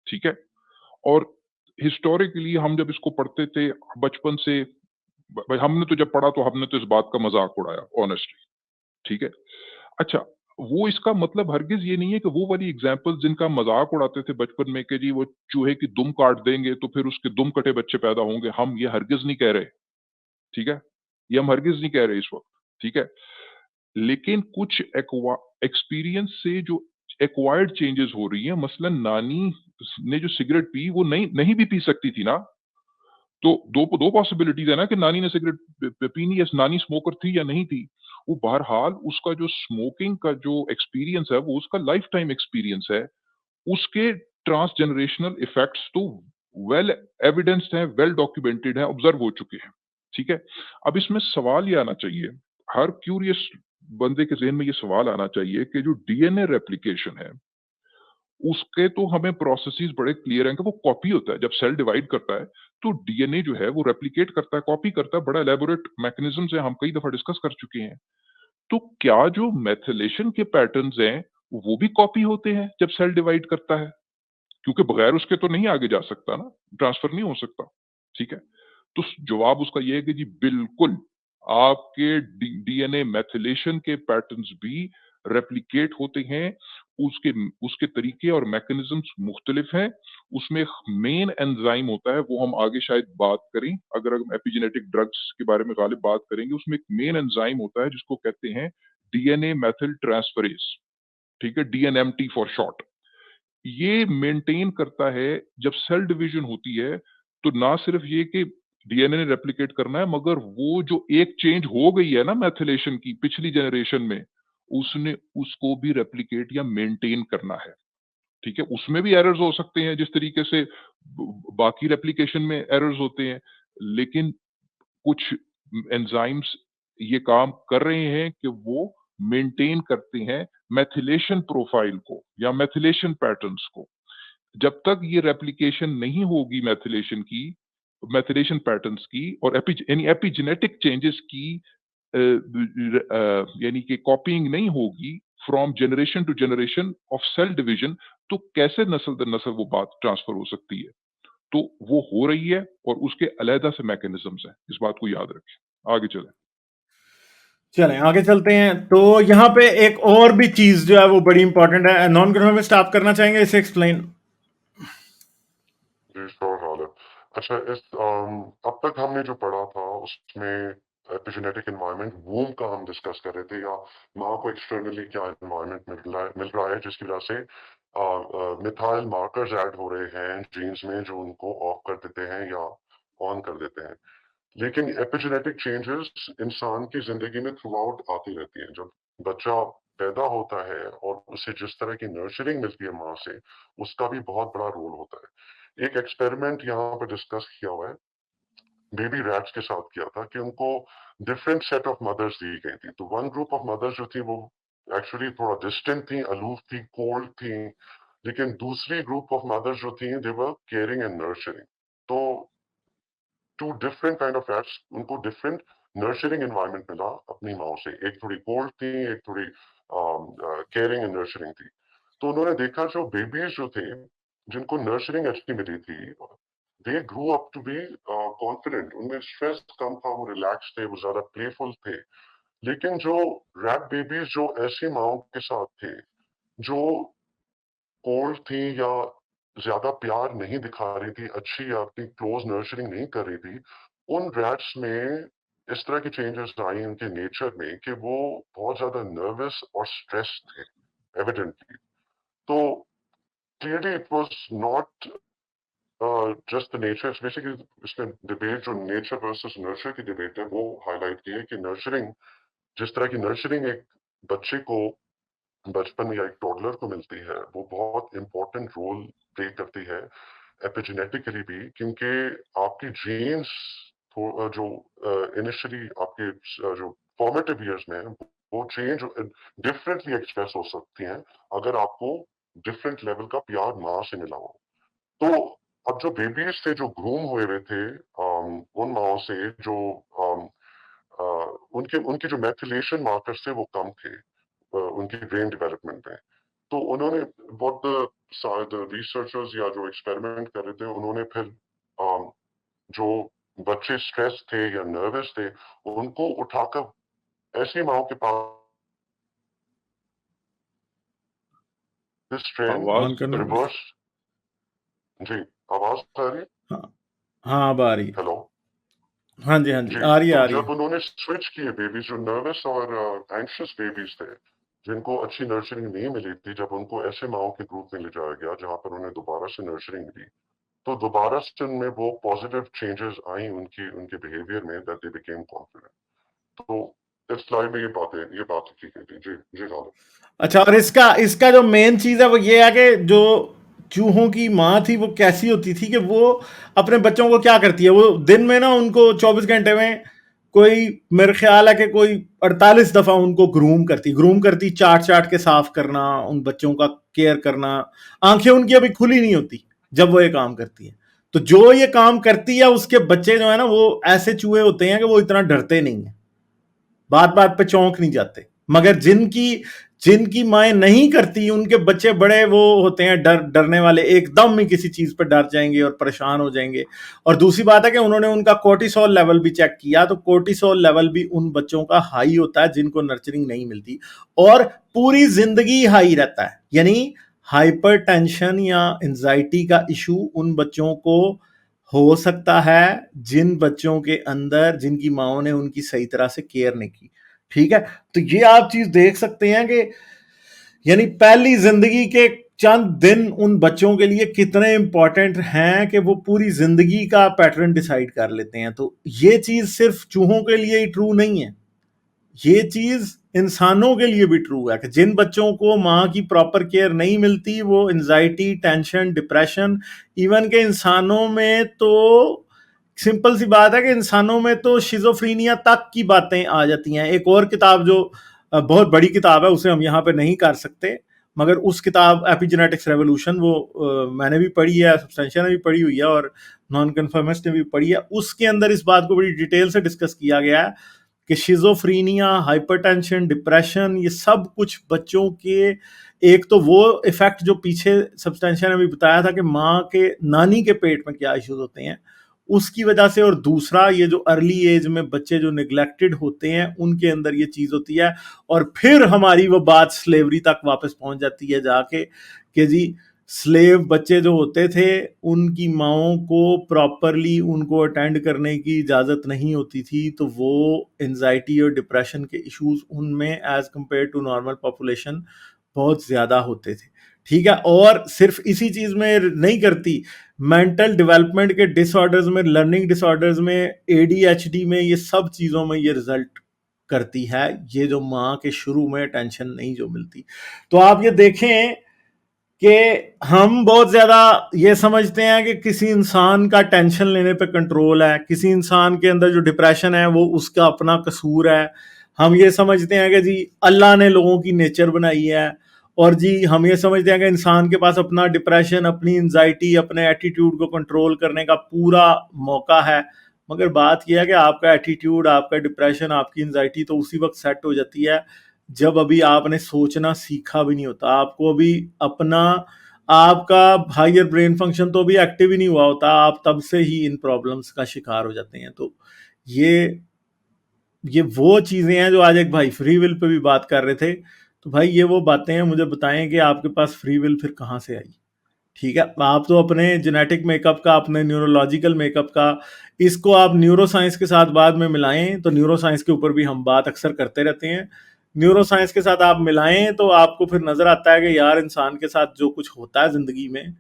ठीक है? और हिस्टोरिकली हम जब इसको पढ़ते थे बचपन से, भाई हमने तो जब पढ़ा तो हमने तो इस बात का मज़ाक उड़ाया ऑनेस्टली, ठीक है? अच्छा, वो इसका मतलब हरगिज़ ये नहीं है कि वो वाली एग्ज़ाम्पल्स जिनका मज़ाक उड़ाते थे बचपन में कि जी वो चूहे की दुम काट देंगे तो फिर उसके दुम कटे बच्चे पैदा होंगे, हम ये हरगिज़ नहीं कह रहे, ठीक है? ये हम हरगिज़ नहीं कह रहे इस वक़्त, ठीक है? लेकिन कुछ एक्सपीरियंस से जो एक्वायर्ड चेंजेस हो रही हैं, मसलन नानी ने जो सिगरेट पी वो नहीं नहीं भी पी सकती थी ना, तो दो पॉसिबिलिटीज़ है ना कि नानी ने सिगरेट पीनी है, नानी स्मोकर थी या नहीं थी। वो बहरहाल उसका जो स्मोकिंग का जो एक्सपीरियंस है, वो उसका लाइफ टाइम एक्सपीरियंस है। उसके ट्रांसजेनरेशनल इफेक्ट्स तो वेल एविडेंस्ड हैं, वेल डॉक्यूमेंटेड हैं, ऑब्जर्व हो चुके हैं, ठीक है? अब इसमें सवाल ये आना चाहिए, हर क्यूरियस बंदे के ज़हन में ये सवाल आना चाहिए कि जो डीएनए रेप्लिकेशन है, उसके तो हमें प्रोसेसेस बड़े क्लियर हैं कि वो कॉपी होता है। जब सेल डिवाइड करता है, तो डीएनए जो है वो रेप्लिकेट करता है, कॉपी करता है, बड़ा एलैबोरेट मैकेनिज़्म्स हैं, हम कई दफ़ा डिस्कस कर चुके हैं। तो क्या जो मेथिलेशन के पैटर्न्स हैं, वो भी कॉपी होते हैं जब सेल डिवाइड करता है? क्योंकि बगैर उसके तो नहीं आगे जा सकता ना, ट्रांसफ़र नहीं हो सकता, ठीक है? तो जवाब उसका ये है कि जी बिल्कुल, आपके डीएनए मेथिलेशन के पैटर्न्स भी रेप्लिकेट होते हैं, उसके उसके तरीके और मैकेनिज़्म्स मुख्तलिफ हैं, उसमें एक मेन एंजाइम होता है, वो हम आगे शायद बात करें, अगर हम एपिजेनेटिक ड्रग्स के बारे में गालिब बात करेंगे, उसमें एक मेन एंजाइम होता है जिसको कहते हैं डीएनए मेथिल ट्रांसफरेज़, ठीक है? DNMT for short. ये मेंटेन करता है जब सेल डिवीजन होती है, तो ना सिर्फ ये कि डीएनए ने रेप्लिकेट करना है, मगर वो जो एक चेंज हो गई है ना मेथिलेशन की पिछली जनरेशन में, उसने उसको भी रेप्लिकेट या मेंटेन करना है, ठीक है? उसमें भी एरर्स हो सकते हैं जिस तरीके से बाकी रेप्लिकेशन में एरर्स होते हैं, लेकिन कुछ एंजाइम्स ये काम कर रहे हैं कि वो मेंटेन करते हैं मेथिलेशन प्रोफाइल को या मेथिलेशन पैटर्न्स को। जब तक ये रेप्लिकेशन नहीं होगी मेथिलेशन पैटर्न्स की और यानी एपिजेनेटिक चेंजेस की यानी कि कॉपीइंग नहीं होगी from generation to generation of cell division, तो कैसे नस्ल दर नस्ल वो बात ट्रांसफर हो सकती है? तो वो हो रही है और उसके अलहदा से मैकेनिज्म्स हैं, इस बात को याद रखें। आगे चलें। चलें आगे चलते हैं। तो यहाँ पे एक और भी चीज जो है वो बड़ी इंपॉर्टेंट है। नॉन कन्फर्मिस्ट आप करना चाहेंगे इसे एक्सप्लेन? जी श्योर हाल है। अच्छा अब तक हमने जो पढ़ा था उसमें एपिजेनेटिक एनवायरनमेंट वूम का हम डिस्कस कर रहे थे, या माँ को एक्सटर्नली क्या एनवायरनमेंट मिल रहा है जिसकी वजह से मिथाइल मार्कर्स ऐड हो रहे हैं जीन्स में जो उनको ऑफ कर देते हैं या ऑन कर देते हैं। लेकिन एपिजेनेटिक चेंजेस इंसान की जिंदगी में थ्रू आउट आती रहती हैं। जब बच्चा पैदा होता है और उसे जिस तरह की नर्चरिंग मिलती है माँ से, उसका भी बहुत बड़ा रोल होता है। एक एक्सपेरिमेंट यहाँ पर डिस्कस किया हुआ है, बेबी रैट्स के साथ किया था कि उनको डिफरेंट सेट ऑफ मदर्स दी गई थी। तो वन ग्रुप ऑफ मदर्स जो थी वो एक्चुअली थोड़ा डिस्टेंट थी, अलूफ थी, कोल्ड थी, लेकिन दूसरी ग्रुप ऑफ मदर्स जो थी they were caring and nurturing. तो two different kind of rats, उनको डिफरेंट नर्चरिंग एनवायरनमेंट मिला अपनी माओ से। एक थोड़ी कोल्ड थी, एक थोड़ी केयरिंग एंड नर्चरिंग थी। तो उन्होंने देखा जो बेबीज जो थे जिनको नर्चरिंग अच्छी मिली थी, they grew up to be confident, उनमें स्ट्रेस कम था, वो रिलैक्स थे, वो ज्यादा प्लेफुल थे। लेकिन जो रैट बेबीज जो ऐसी माओ के साथ थे जो कोल्ड थी या ज्यादा प्यार नहीं दिखा रही थी, अच्छी या अपनी क्लोज नर्चरिंग नहीं कर रही थी, उन रैट्स में इस तरह की चेंजेस आई उनके नेचर में कि वो बहुत ज्यादा नर्वस और स्ट्रेस थे एविडेंटली। तो clearly it was not just the nature, basically इसमें डिबेट जो नेचर वर्सेस नर्चर की डिबेट है वो हाईलाइट की है कि नर्चरिंग, जिस तरह की नर्चरिंग एक बच्चे को बचपन या एक टॉडलर को मिलती है, वो बहुत इंपॉर्टेंट रोल प्ले करती है एपिजेनेटिकली भी, क्योंकि आपकी जीन्स जो इनिशियली आपके जो फॉर्मेटिव ईयर्स में वो चेंज डिफरेंटली एक्सप्रेस हो सकती हैं अगर आपको डिफरेंट लेवल का प्यार माँ से मिला हो। तो अब जो बेबीज थे जो ग्रूम हुए थे उन माओ से, जो उनके उनके जो मैथिलेशन मार्कर्स थे वो कम थे उनकी ब्रेन डेवलपमेंट में। तो उन्होंने व्हाट द रिसर्चर्स या जो एक्सपेरिमेंट कर रहे थे, उन्होंने फिर जो बच्चे स्ट्रेस थे या नर्वस थे उनको उठाकर ऐसी माओ के पास दिस ट्रेन आवाज ऑन करना पड़ेगा। रिवर्स। जी, आवाज आ रही है? हाँ हाँ, अब आ रही है। हेलो। हाँ जी, हाँ जी, जी, आ रही है, तो आ रही जब है। उन्होंने स्विच किए बेबीज जो नर्वस और एंग्शियस बेबीज थे जिनको अच्छी नर्चरिंग नहीं मिली थी, जब उनको ऐसे माओ के ग्रुप में ले जाया गया जहां पर उन्हें दोबारा से नर्चरिंग मिली, तो दोबारा से उनमें वो पॉजिटिव चेंजेस आई उनकी उनके बिहेवियर में, दैट दे बिकेम कॉन्फिडेंट। तो इस स्लाइड में ये बात की गई थी। जी जी गालिब। अच्छा, और इसका इसका जो मेन चीज़ है वो ये है कि जो चूहों की माँ थी वो कैसी होती थी कि वो अपने बच्चों को क्या करती है, वो दिन में ना उनको 24 घंटे में कोई, मेरे ख्याल है कि कोई 48 दफ़ा उनको ग्रूम करती, चाट चाट के साफ करना, उन बच्चों का केयर करना। आंखें उनकी अभी खुली नहीं होती जब वो ये काम करती है। तो जो ये काम करती है उसके बच्चे जो है ना वो ऐसे चूहे होते हैं कि वो इतना डरते नहीं है, बात बात पे चौंक नहीं जाते। मगर जिनकी जिनकी माएँ नहीं करती उनके बच्चे बड़े वो होते हैं, डरने वाले, एकदम ही किसी चीज पे डर जाएंगे और परेशान हो जाएंगे। और दूसरी बात है कि उन्होंने उनका कोर्टिसोल लेवल भी चेक किया, तो कोर्टिसोल लेवल भी उन बच्चों का हाई होता है जिनको नर्चरिंग नहीं मिलती, और पूरी जिंदगी हाई रहता है। यानी हाइपरटेंशन या एंजाइटी का इशू उन बच्चों को हो सकता है जिन बच्चों के अंदर, जिनकी माओ ने उनकी सही तरह से केयर नहीं की। ठीक है, तो ये आप चीज देख सकते हैं कि यानी पहली जिंदगी के चंद दिन उन बच्चों के लिए कितने इंपॉर्टेंट हैं कि वो पूरी जिंदगी का पैटर्न डिसाइड कर लेते हैं। तो ये चीज सिर्फ चूहों के लिए ही ट्रू नहीं है, ये चीज इंसानों के लिए भी ट्रू है कि जिन बच्चों को माँ की प्रॉपर केयर नहीं मिलती वो एंजाइटी, टेंशन, डिप्रेशन, इवन के इंसानों में तो सिंपल सी बात है कि इंसानों में तो शिजोफ्रीनिया तक की बातें आ जाती हैं। एक और किताब जो बहुत बड़ी किताब है उसे हम यहाँ पे नहीं कर सकते, मगर उस किताब एपिजेनेटिक्स रेवोल्यूशन वो मैंने भी पढ़ी है, सब्सटेंशिया ने भी पढ़ी हुई है और नॉन कन्फर्मिस्ट ने भी पढ़ी है। उसके अंदर इस बात को बड़ी डिटेल से डिस्कस किया गया है कि शिजोफ्रीनिया, हाइपरटेंशन, डिप्रेशन, ये सब कुछ बच्चों के, एक तो वो इफेक्ट जो पीछे सब्सटेंशिया ने भी बताया था कि माँ के, नानी के पेट में क्या इश्यूज होते हैं उसकी वजह से, और दूसरा ये जो अर्ली एज में बच्चे जो निगलेक्टेड होते हैं उनके अंदर ये चीज होती है। और फिर हमारी वो बात स्लेवरी तक वापस पहुंच जाती है जाके कि जी स्लेव बच्चे जो होते थे उनकी माओं को प्रॉपरली उनको अटेंड करने की इजाजत नहीं होती थी, तो वो एंजाइटी और डिप्रेशन के इश्यूज उनमें as compared to normal population बहुत ज्यादा होते थे। ठीक है, और सिर्फ इसी चीज में नहीं करती, मेंटल डेवलपमेंट के डिसऑर्डर्स में, लर्निंग डिसऑर्डर्स में, एडीएचडी में, ये सब चीजों में ये रिजल्ट करती है, ये जो माँ के शुरू में टेंशन नहीं जो मिलती। तो आप ये देखें कि हम बहुत ज्यादा ये समझते हैं कि किसी इंसान का टेंशन लेने पे कंट्रोल है, किसी इंसान के अंदर जो डिप्रेशन है वो उसका अपना कसूर है। हम ये समझते हैं कि जी अल्लाह ने लोगों की नेचर बनाई है, और जी हम ये समझते हैं कि इंसान के पास अपना डिप्रेशन, अपनी एंजाइटी, अपने एटीट्यूड को कंट्रोल करने का पूरा मौका है। मगर बात यह है कि आपका एटीट्यूड, आपका डिप्रेशन, आपकी एंजाइटी तो उसी वक्त सेट हो जाती है जब अभी आपने सोचना सीखा भी नहीं होता। आपको अभी अपना, आपका हायर ब्रेन फंक्शन तो अभी एक्टिव ही नहीं हुआ होता, आप तब से ही इन प्रॉब्लम्स का शिकार हो जाते हैं। तो ये वो चीज़ें हैं जो आज एक भाई फ्री विल पे भी बात कर रहे थे। तो भाई ये वो बातें हैं, मुझे बताएं कि आपके पास फ्री विल फिर कहाँ से आई? ठीक है, आप तो अपने जेनेटिक मेकअप का, अपने न्यूरोलॉजिकल मेकअप का, इसको आप न्यूरो साइंस के साथ बाद में मिलाएं, तो न्यूरो साइंस के ऊपर भी हम बात अक्सर करते रहते हैं। न्यूरो साइंस के साथ आप मिलाएं तो आपको फिर नजर आता है कि यार इंसान के साथ जो कुछ होता है जिंदगी में,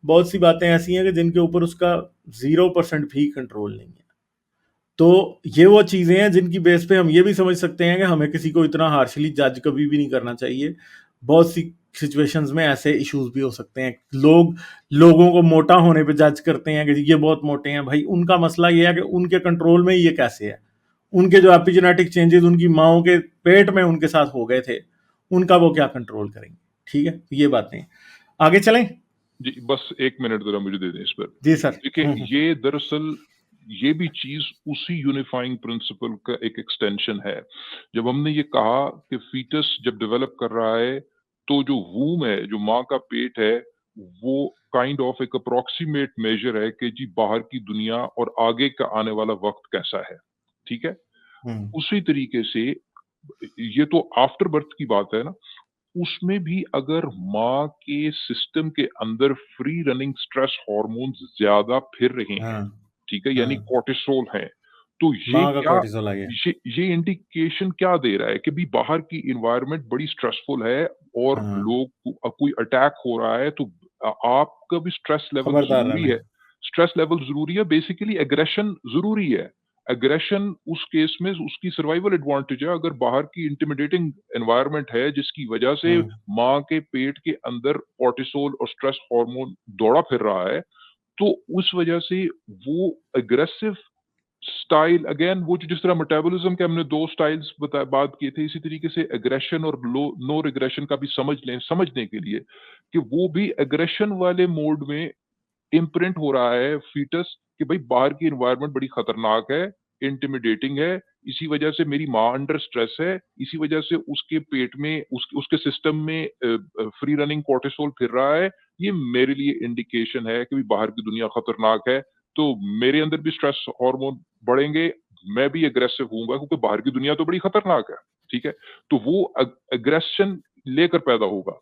बहुत सी बातें ऐसी हैं कि जिनके ऊपर उसका 0% भी कंट्रोल नहीं है। तो ये वो चीजें हैं जिनकी बेस पे हम ये भी समझ सकते हैं कि हमें किसी को इतना हार्शली जज कभी भी नहीं करना चाहिए। बहुत सी सिचुएशंस में ऐसे इश्यूज भी हो सकते हैं। लोग लोगों को मोटा होने पे जज करते हैं कि ये बहुत मोटे हैं। भाई उनका मसला ये है कि उनके कंट्रोल में ये कैसे है, उनके जो एपिजेनेटिक चेंजेस उनकी माओ के पेट में उनके साथ हो गए थे, उनका वो क्या कंट्रोल करेंगे। ठीक है, तो ये बातें आगे चलें। जी, बस 1 मिनट ज़रा मुझे दे दें इस पर। जी सर। देखिए, ये दरअसल ये भी चीज़ उसी यूनिफाइंग प्रिंसिपल का एक एक्सटेंशन है। जब हमने ये कहा कि फीटस जब डेवलप कर रहा है, तो जो वूम है, जो माँ का पेट है, वो काइंड ऑफ एक अप्रॉक्सिमेट मेजर है कि जी बाहर की दुनिया और आगे का आने वाला वक़्त कैसा है, ठीक है? उसी तरीके से ये तो आफ्टर बर्थ की बात है ना, उसमें भी अगर माँ के सिस्टम के अंदर फ्री रनिंग स्ट्रेस हार्मोन्स ज़्यादा फिर रहे हैं, हाँ ठीक है? यानी हाँ, कॉर्टिसोल है, तो ये माँ का क्या कॉर्टिसोल आ गया। ये इंडिकेशन क्या दे रहा है कि भई बाहर की एनवायरनमेंट बड़ी स्ट्रेसफुल है और हाँ, कोई अटैक हो रहा है, तो आपका भी स्ट्रेस लेवल खबरदार ज़रूरी रहना। है। स्ट्रेस लेवल ज़रूरी है, बेसिकली एग्रेशन ज़रूरी है। एग्रेशन उस केस में उसकी सर्वाइवल एडवांटेज है, अगर बाहर की इंटिमिडेटिंग एनवायरनमेंट है जिसकी वजह से हम्म माँ के पेट के अंदर कॉर्टिसोल और स्ट्रेस हार्मोन दौड़ा फिर रहा है, तो उस वजह से वो एग्रेसिव स्टाइल, अगेन वो जो जिस तरह मेटाबॉलिज्म के हमने 2 स्टाइल्स बात किए थे, इसी तरीके से एग्रेशन और नो रिग्रेशन का भी समझने के लिए कि वो भी एग्रेशन वाले मोड में इम्प्रिंट हो रहा है फीटस कि भाई बाहर की एनवायरनमेंट बड़ी खतरनाक है, इंटिमिडेटिंग है, इसी वजह से मेरी माँ अंडर स्ट्रेस है, इसी वजह से उसके पेट में उसके सिस्टम में फ्री रनिंग कॉर्टिसोल फिर रहा है, ये मेरे लिए इंडिकेशन है कि भी बाहर की दुनिया खतरनाक है, तो मेरे अंदर भी स्ट्रेस हार्मोन बढ़ेंगे, मैं भी एग्रेसिव होऊंगा क्योंकि बाहर की दुनिया तो बड़ी खतरनाक है, ठीक है? तो वो एग्रेशन लेकर पैदा होगा।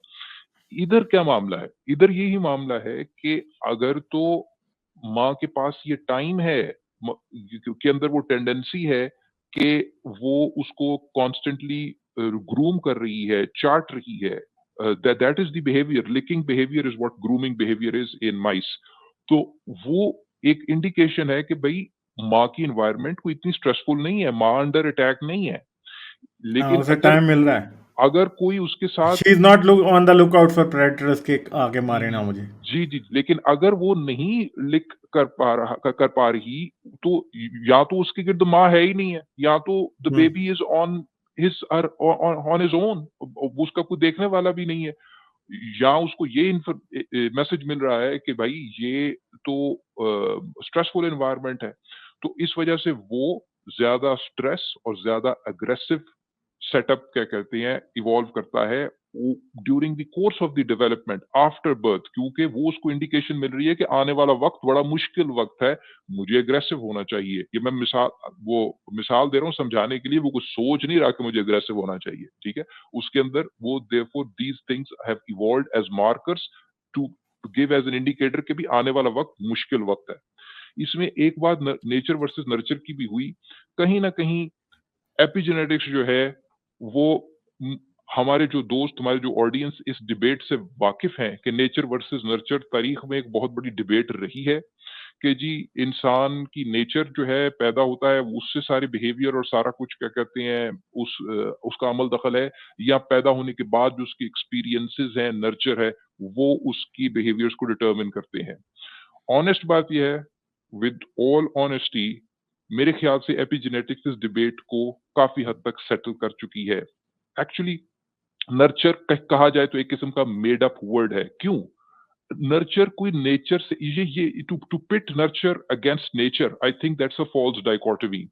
इधर क्या मामला है? इधर यही मामला है कि अगर तो माँ के पास ये टाइम है, म के अंदर वो टेंडेंसी है कि वो उसको कॉन्स्टेंटली ग्रूम कर रही है, चाट रही है, that is the behaviour, licking behaviour is what grooming behaviour is in mice. तो वो एक इंडिकेशन है कि भई माँ की एनवायरनमेंट कोई इतनी स्ट्रेसफुल नहीं है, माँ अंडर अटैक नहीं है। हाँ, लेकिन उसे अगर टाइम मिल रहा है। अगर कोई उसके साथ she is not look on the look out for predators के आगे मारे ना मुझे। जी, जी। लेकिन अगर वो नहीं लिक कर पा रही, तो या तो उसके गिर्द माँ है ही नहीं है, या तो the hmm baby is on his और ऑन हिज ओन, उसका कोई देखने वाला भी नहीं है। या उसको ये मैसेज मिल रहा है कि भाई ये तो स्ट्रेसफुल एनवायरनमेंट है। तो इस वजह से वो ज़्यादा स्ट्रेस और ज़्यादा अग्रेसिव सेटअप क्या कहते हैं इवॉल्व करता है during the course of the development after birth, क्योंकि वो उसको इंडिकेशन मिल रही है कि आने वाला वक्त बड़ा मुश्किल वक्त है, मुझे अग्रेसिव होना चाहिए। ये मैं मिसाल दे रहा हूँ समझाने के लिए, वो कुछ सोच नहीं रहा कि मुझे अग्रेसिव होना चाहिए, ठीक है? उसके अंदर वो therefore these things have evolved as markers to give as an indicator कि भी आने वाला वक्त मुश्किल वक्त है। इसमें एक बात नेचर वर्सेस नर्चर की भी हुई, कहीं ना कहीं एपिजेनेटिक्स जो है वो म, हमारे जो दोस्त, हमारे जो ऑडियंस इस डिबेट से वाकिफ हैं कि नेचर वर्सेस नर्चर तारीख में एक बहुत बड़ी डिबेट रही है कि जी इंसान की नेचर जो है पैदा होता है, उससे सारे बिहेवियर और सारा कुछ क्या कहते हैं उसका अमल दखल है, या पैदा होने के बाद जो उसकी एक्सपीरियंसेस हैं, नर्चर है, वो उसकी बिहेवियर्स को डिटरमिन करते हैं। ऑनेस्ट बात ये है, विद ऑल ऑनेस्टी, मेरे ख्याल से एपिजेनेटिक्स इस डिबेट को काफ़ी हद तक सेटल कर चुकी है। एक्चुअली नर्चर कहा जाए तो एक किस्म का मेड अप वर्ड है। क्यों? नर्चर कोई नेचर से ये to pit nurture against nature, I think that's a false dichotomy.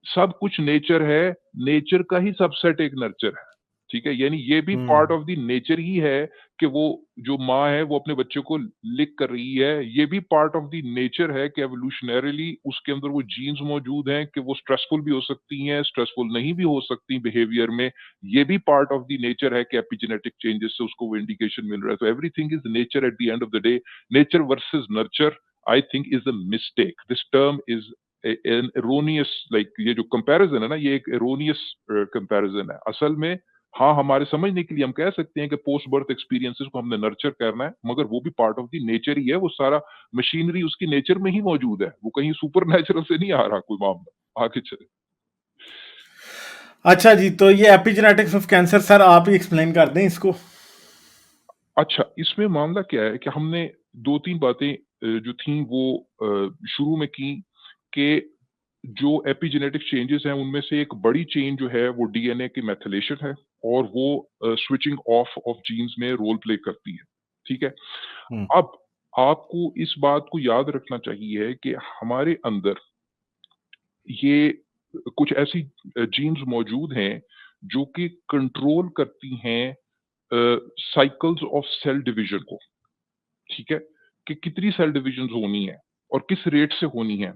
सब कुछ नेचर है, नेचर का ही सबसेट एक नर्चर है, ठीक है? यानी ये भी पार्ट ऑफ द नेचर ही है कि वो जो माँ है वो अपने बच्चे को लिक कर रही है, ये भी पार्ट ऑफ द नेचर है कि एवोल्यूशनरीली उसके अंदर वो जीन्स मौजूद हैं कि वो स्ट्रेसफुल भी हो सकती हैं, स्ट्रेसफुल नहीं भी हो सकती बिहेवियर में, ये भी पार्ट ऑफ द नेचर है कि एपिजेनेटिक चेंजेस से उसको वो इंडिकेशन मिल रहा है। तो everything is nature at the end of the day. Nature versus nurture I think is a mistake. This term is an erroneous, like ये जो कंपैरिजन है ना, ये एक एरोनियस कंपैरिजन है। असल में हाँ, हमारे समझने के लिए हम कह सकते हैं कि पोस्ट बर्थ एक्सपीरियंसेस को हमने नर्चर करना है, मगर वो भी पार्ट ऑफ द नेचर ही है, वो सारा मशीनरी उसकी नेचर में ही मौजूद है, वो कहीं सुपर नेचुरल से नहीं आ रहा कोई मामला। आगे चले। अच्छा जी, तो ये एपिजेनेटिक्स ऑफ कैंसर, सर आप ही एक्सप्लेन कर दें इसको। अच्छा, इसमें मामला क्या है कि हमने 2-3 बातें जो थी वो शुरू में की कि जो एपिजेनेटिक चेंजेस हैं उनमें से एक बड़ी चेंज जो है वो डीएनए की मेथिलेशन है, और वो स्विचिंग ऑफ ऑफ जीन्स में रोल प्ले करती है, ठीक है? अब आपको इस बात को याद रखना चाहिए कि हमारे अंदर ये कुछ ऐसी जीन्स मौजूद हैं जो कि कंट्रोल करती हैं साइकिल्स ऑफ सेल डिवीजन को, ठीक है? कि कितनी सेल डिविजन्स होनी है और किस रेट से होनी है।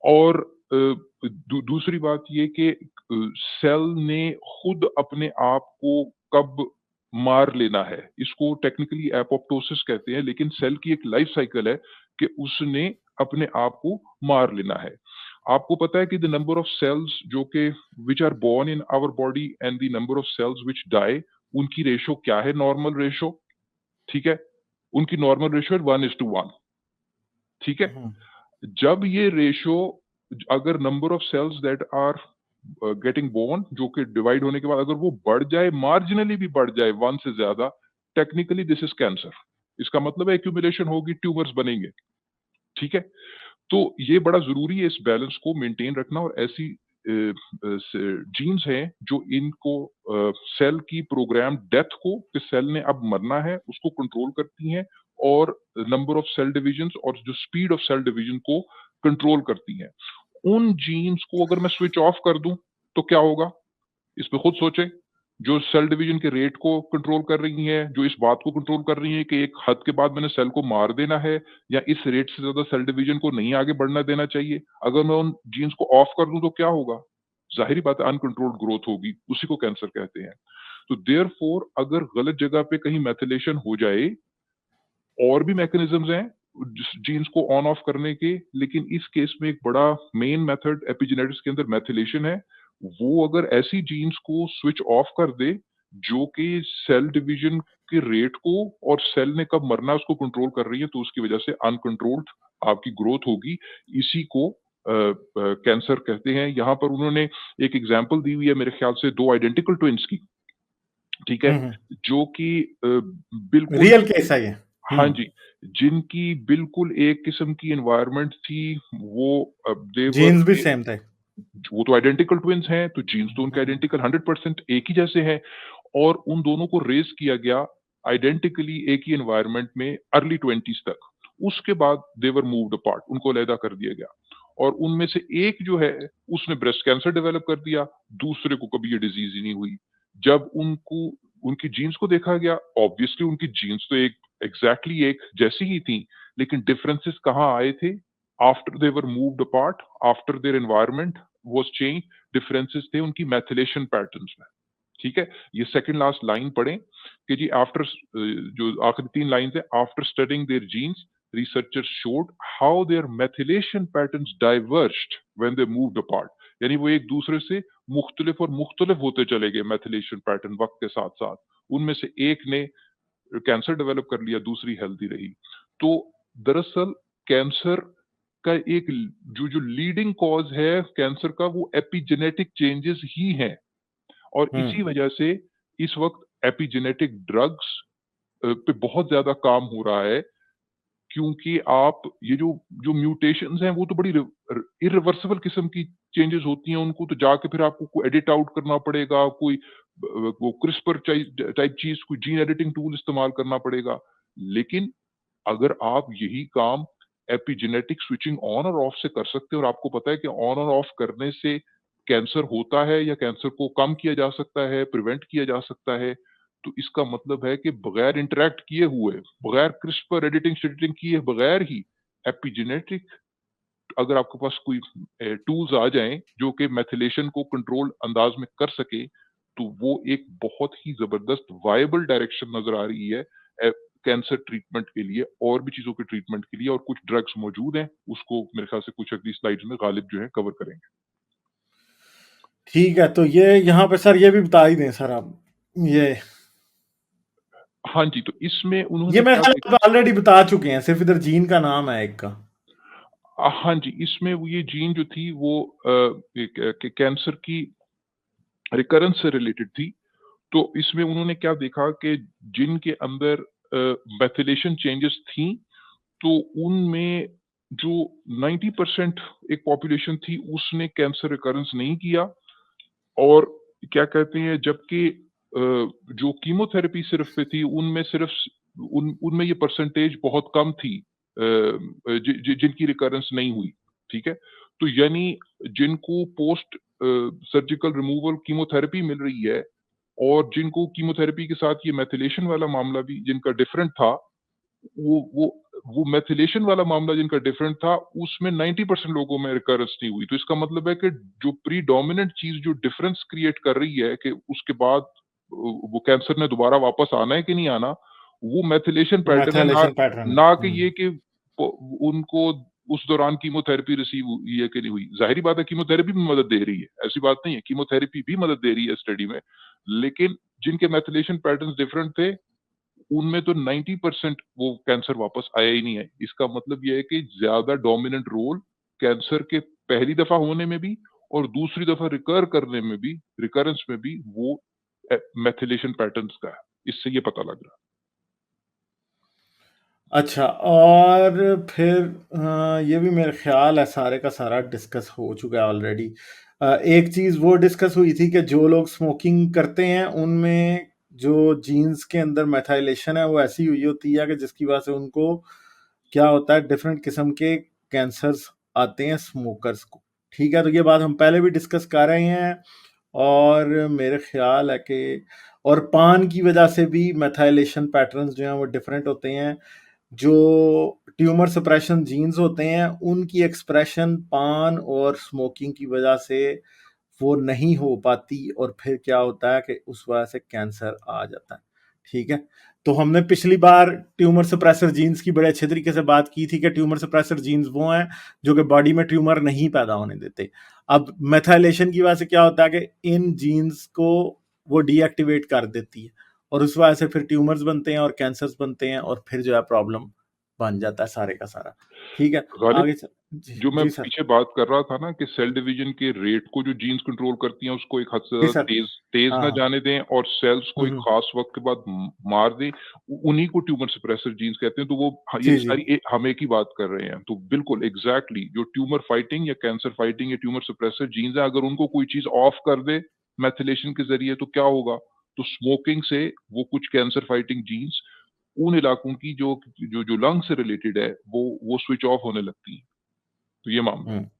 और दूसरी बात ये कि सेल ने खुद अपने आप को कब मार लेना है, इसको टेक्निकली एपोप्टोसिस कहते हैं, लेकिन सेल की एक लाइफ साइकिल है कि उसने अपने आप को मार लेना है। आपको पता है कि द नंबर ऑफ सेल्स जो कि which are born in our body and the number of cells which die, उनकी रेशो क्या है? नॉर्मल रेशो, ठीक है? उनकी नॉर्मल रेशो है 1:1, ठीक है? जब ये रेशो, अगर number of cells that are getting born, जो कि डिवाइड होने के बाद अगर वो बढ़ जाए, मार्जिनली भी बढ़ जाए 1 से ज्यादा, टेक्निकली दिस इज कैंसर। इसका मतलब है एक्यूमुलेशन होगी, ट्यूमर्स बनेंगे, ठीक है? तो ये बड़ा ज़रूरी है इस बैलेंस को मेंटेन रखना, और ऐसी जीन्स हैं जो इनको सेल की प्रोग्राम डेथ को, कि सेल ने अब मरना है, उसको कंट्रोल करती हैं, और नंबर ऑफ सेल डिविजन्स और जो स्पीड ऑफ सेल डिवीजन को कंट्रोल करती हैं। उन जीन्स को अगर मैं स्विच ऑफ कर दूं तो क्या होगा? इस पे खुद सोचें। जो सेल डिवीजन के रेट को कंट्रोल कर रही हैं, जो इस बात को कंट्रोल कर रही हैं कि एक हद के बाद मैंने सेल को मार देना है, या इस रेट से ज़्यादा सेल डिवीजन को नहीं आगे बढ़ना देना चाहिए। अगर मैं उन जीन्स को ऑफ कर दूँ तो क्या होगा? ज़ाहिर-सी बात है अनकंट्रोल्ड ग्रोथ होगी, उसी को कैंसर कहते हैं। तो देयरफॉर अगर गलत जगह पे कहीं मेथिलेशन हो जाए, और भी मैकेनिज्म्स हैं जीन्स को ऑन ऑफ करने के, लेकिन इस केस में एक बड़ा मेन मेथड एपिजेनेटिक्स के अंदर मेथिलेशन है। वो अगर ऐसी जीन्स को स्विच ऑफ कर दे जो कि सेल डिवीजन के रेट को और सेल ने कब मरना है उसको कंट्रोल कर रही है, तो उसकी वजह से अनकंट्रोल्ड आपकी ग्रोथ होगी। इसी को कैंसर कहते हैं। यहाँ पर उन्होंने एक एग्जाम्पल दी हुई है मेरे ख्याल से 2 आइडेंटिकल ट्विन्स की, ठीक है? जो कि बिल्कुल रियल केस है ये। हाँ जी, जिनकी बिल्कुल एक किस्म की एनवायरनमेंट थी, वो जीन्स भी सेम थे। वो तो आइडेंटिकल ट्विन्स हैं, तो जीन्स तो उनके आइडेंटिकल 100% एक ही जैसे हैं, और उन दोनों को रेज़ किया गया आइडेंटिकली एक ही एनवायरनमेंट में अर्ली 20s तक। उसके बाद दे वर मूव्ड अपार्ट, उनको अलहदा कर दिया गया, और उनमें से एक जो है, उसने ब्रेस्ट कैंसर डेवलप कर दिया, दूसरे को कभी ये डिज़ीज़ ही नहीं हुई। जब उनको उनकी जीन्स को देखा गया, ऑब्वियसली उनकी जीन्स तो एक एग्ज़ैक्टली एक जैसी ही थी, लेकिन डिफरेंसेस कहाँ आए थे? After they were moved apart, after their environment was changed, differences थे उनकी मेथिलेशन पैटर्न्स में, ठीक है? ये सेकंड लास्ट लाइन पढ़ें कि जी आफ्टर जो आखिरी 3 लाइन्स है, after studying their genes, researchers showed how their methylation patterns diverged when they moved apart. यानी वो एक दूसरे से मुख्तलिफ और मुख्तलिफ होते चले गए मेथिलेशन पैटर्न वक्त के साथ-साथ। उनमें से एक ने कैंसर डेवलप कर लिया, दूसरी हेल्दी रही। तो दरअसल कैंसर का एक जो लीडिंग कॉज है कैंसर का वो एपिजेनेटिक चेंजेस ही हैं और इसी वजह से इस वक्त एपिजेनेटिक ड्रग्स पे बहुत ज्यादा काम हो रहा है क्योंकि आप ये जो म्यूटेशंस हैं वो तो बड़ी इरिवर्सिबल किस्म की चेंजेस होती हैं उनको तो जाके फिर आपको कोई एडिट आउट करना पड़ेगा कोई वो क्रिस्पर टाइप चीज कोई जीन एडिटिंग टूल इस्तेमाल करना पड़ेगा लेकिन अगर आप यही काम एपिजेनेटिक स्विचिंग ऑन और ऑफ से कर सकते हैं और आपको पता है कि ऑन और ऑफ करने से कैंसर होता है या कैंसर को कम किया जा सकता है प्रिवेंट किया जा सकता है तो इसका मतलब है कि बगैर इंटरेक्ट किए हुए बगैर क्रिस्पर एडिटिंग शेडिटिंग किए बगैर ही एपिजेनेटिक अगर आपके पास कोई टूल्स आ जाएं जो कि मेथिलेशन को कंट्रोल अंदाज में कर सके तो वो एक बहुत ही जबरदस्त वायबल डायरेक्शन नजर आ रही है कैंसर ट्रीटमेंट के लिए और भी चीजों के ट्रीटमेंट के लिए और कुछ ड्रग्स मौजूद हैं उसको मेरे ख्याल से कुछ अगली स्लाइड्स में गालिब जो है कवर करेंगे ठीक है, तो ये यहाँ पे सर ये भी बता ही दें सर आप ये हाँ जी तो इसमें ये उन्होंने मेरे क्या ख्याल आप ऑलरेडी बता चुके हैं, सिर्फ इधर जीन का नाम है एक का। हाँ जी इसमें वो ये जीन जो थी वो कैंसर की रिकरेंस से रिलेटेड थी तो इसमें उन्होंने क्या देखा कि जिनके अंदर मेथिलेशन चेंजेस थी तो उनमें जो 90% एक पॉपुलेशन थी उसने कैंसर रिकरेंस नहीं किया और क्या कहते हैं जबकि जो कीमोथेरेपी सिर्फ पे थी उनमें सिर्फ उनमें ये परसेंटेज बहुत कम थी जिनकी रिकरेंस नहीं हुई ठीक है तो यानी जिनको पोस्ट सर्जिकल रिमूवल कीमोथेरेपी मिल रही है और जिनको कीमोथेरेपी के साथ ये मेथिलेशन वाला मामला भी जिनका डिफरेंट था वो मेथिलेशन वाला मामला जिनका डिफरेंट था उसमें 90% लोगों में रिकरेंस नहीं हुई तो इसका मतलब है कि जो प्रीडोमिनेंट चीज जो डिफरेंस क्रिएट कर रही है कि उसके बाद वो कैंसर ने दोबारा वापस आना है कि नहीं आना वो मेथिलेशन पैटर्न है ना मेथिलेशन पैटर्न ना कि ये कि उनको उस दौरान कीमोथेरेपी रिसीव हुई है कि नहीं हुई जाहिर बात है कीमोथेरेपी भी मदद दे रही है ऐसी बात नहीं है कीमोथेरेपी भी मदद दे रही है स्टडी में लेकिन जिनके मेथिलेशन पैटर्न डिफरेंट थे उनमें तो 90% वो कैंसर वापस आया ही नहीं है इसका मतलब यह है कि ज्यादा डोमिनेंट रोल कैंसर के पहली दफा होने में भी और दूसरी दफा रिकर करने में भी रिकरेंस में भी वो मेथिलेशन पैटर्न्स का है इससे ये पता लग रहा है अच्छा, और फिर ये भी मेरे ख्याल है सारे का सारा डिस्कस हो चुका है ऑलरेडी। एक चीज़ वो डिस्कस हुई थी कि जो लोग स्मोकिंग करते हैं उनमें जो जीन्स के अंदर मेथाइलेशन है वो ऐसी हुई होती है कि जिसकी वजह से उनको क्या होता है डिफरेंट किस्म के कैंसर्स आते हैं स्मोकर्स को। ठीक है, तो ये बात हम पहले भी डिस्कस कर रहे हैं और मेरे ख्याल है कि और पान की वजह से भी मेथाइलेशन पैटर्न्स जो हैं वो डिफरेंट होते हैं। जो ट्यूमर सप्रेशन जीन्स होते हैं उनकी एक्सप्रेशन पान और स्मोकिंग की वजह से वो नहीं हो पाती और फिर क्या होता है कि उस वजह से कैंसर आ जाता है। ठीक है, तो हमने पिछली बार ट्यूमर सप्रेसर जीन्स की बड़े अच्छे तरीके से बात की थी कि ट्यूमर सप्रेसर जीन्स वो हैं जो कि बॉडी में ट्यूमर नहीं पैदा होने देते। अब मेथाइलेशन की वजह से क्या होता है कि इन जीन्स को वो डीएक्टिवेट कर देती है और उस वजह से फिर ट्यूमर्स बनते हैं और कैंसर्स बनते हैं और फिर जो है प्रॉब्लम बन जाता है सारे का सारा। ठीक है, गालिब आगे जी जो मैं जी सर। पीछे बात कर रहा था ना कि सेल डिवीजन के रेट को जो जीन्स कंट्रोल करती हैं उसको एक हद से जी ज्यादा सर। तेज तेज हाँ ना हाँ। जाने दें और सेल्स को एक खास वक्त के बाद मार दें उन्हीं को ट्यूमर सप्रेसर जीन्स कहते हैं तो वो ये जी जी सारी हम एक ही बात कर रहे हैं तो बिल्कुल एग्जैक्टली जो ट्यूमर फाइटिंग या कैंसर फाइटिंग या ट्यूमर सप्रेसर जीन्स है अगर उनको कोई चीज ऑफ कर दे मेथिलेशन के जरिए तो क्या होगा तो स्मोकिंग से वो कुछ कैंसर फाइटिंग जीन्स उन इलाकों की जो लंग से रिलेटेड है वो स्विच ऑफ होने लगती है तो ये मामला है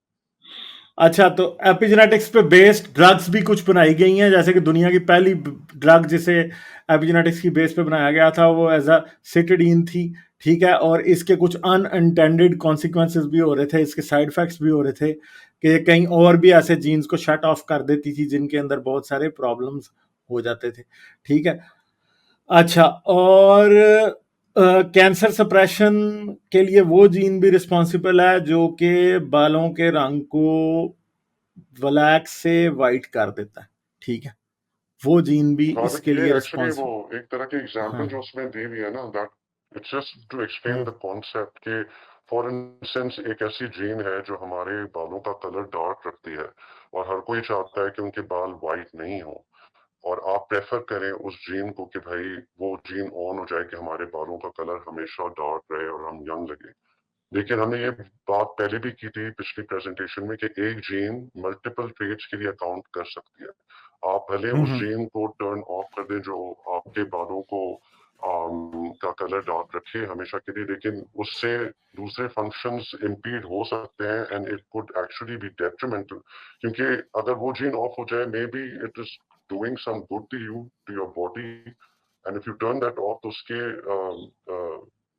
अच्छा, तो एपिजेनेटिक्स पे बेस्ड ड्रग्स भी कुछ बनाई गई हैं, जैसे कि दुनिया की पहली ड्रग जिसे एपिजेनेटिक्स की बेस पे बनाया गया था वो एज अ सिटिडीन थी। ठीक है, और इसके कुछ अनइंटेंडेड कॉन्सिक्वेंसेस भी हो रहे थे, इसके साइड इफेक्ट्स भी हो रहे थे कि कहीं और भी ऐसे जीन्स को शट ऑफ कर देती थी जिनके अंदर बहुत सारे प्रॉब्लम्स हो जाते थे। ठीक है, अच्छा, और कैंसर सप्रेशन के लिए वो जीन भी रिस्पॉन्सिबल है जो कि बालों के रंग को ब्लैक से वाइट कर देता है। ठीक है, वो जीन भी गालिब इसके ये लिए एक्चुअली वो रिस्पॉन्सिबल। एक तरह की एग्जांपल हाँ जो उसमें दी हुई है ना that it's just to explain हाँ द कॉन्सेप्ट कि फॉर इंस्टेंस एक ऐसी जीन है जो हमारे बालों का कलर डार्क रखती है और हर कोई चाहता है कि उनके बाल वाइट नहीं हो, और आप प्रेफर करें उस जीन को कि भाई वो जीन ऑन हो जाए कि हमारे बालों का कलर हमेशा डार्क रहे और हम यंग लगे। लेकिन हमने ये बात पहले भी की थी पिछली प्रेजेंटेशन में कि एक जीन मल्टीपल ट्रेट्स के लिए अकाउंट कर सकती है। आप भले उस जीन को टर्न ऑफ कर दें जो आपके बालों को का कलर डार्क रखे हमेशा के लिए, लेकिन उससे दूसरे फंक्शंस इम्पीड हो सकते हैं and it could actually be detrimental, क्योंकि अगर वो जीन ऑफ हो जाए maybe it is doing some good to you, to your body, and if you turn that off तो उसके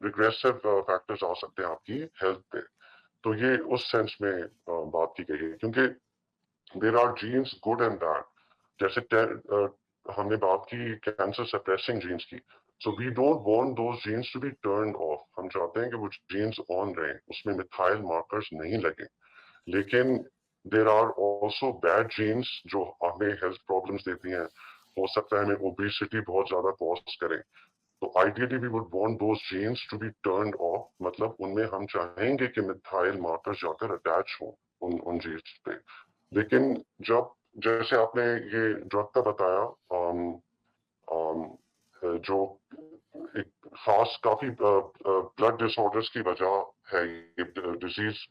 रिग्रेसिव फैक्टर्स आ सकते हैं आपकी हेल्थ पे। तो ये उस सेंस में बात की गई है, क्योंकि there are genes good and bad. जैसे हमने बात की कैंसर सप्रेसिंग जीन्स की, so we don't want those genes to be turned off. हम चाहते हैं कि वो जीन्स ऑन रहें, उसमें मिथाइल मार्कर्स नहीं लगे। लेकिन there are also bad genes जो हमें हेल्थ प्रॉब्लम्स देती हैं। हो सकता है हमें ओबेसिटी बहुत ज्यादा कॉज करें। तो ideally we would want those genes to be turned off, मतलब उनमें हम चाहेंगे कि मिथाइल मार्कर्स जाकर अटैच हो उन जीन्स पे। लेकिन जब जैसे आपने ये ड्रग का बताया, जो एक खास काफी ब्लड डिसऑर्डर्स की वजह है ये disease,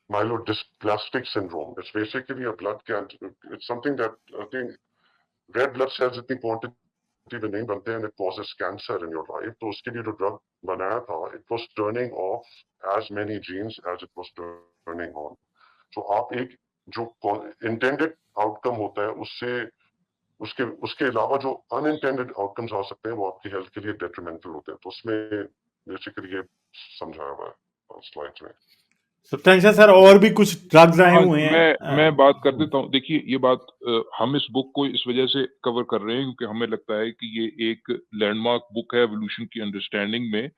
myelodysplastic syndrome. It's basically a blood cancer, it's something that I think red blood cells इतनी क्वांटिटी में नहीं बनते हैं, it causes cancer in your life. तो उसके लिए जो ड्रग बनाया था, it was turning off as many genes as it was turning on. तो आप एक जो इंटेंडेड आउटकम होता है उससे उसके उसके अलावा जो अनइंटेंडेड आउटकम्स आ सकते हैं वो आपकी हेल्थ के लिए डेट्रीमेंटल होते हैं। तो उसमें बेसिकली ये समझाया हुआ है स्लाइड्स में। सत्यांशा सर, और भी कुछ ड्रग्स आए हाँ, हुए हैं? मैं बात कर देता हूँ। देखिए ये बात हम इस बुक को इस वजह से कवर कर रहे हैं क्योंकि हमें लगता है कि ये एक लैंडमार्क बुक है एवोल्यूशन की अंडरस्टैंडिंग में।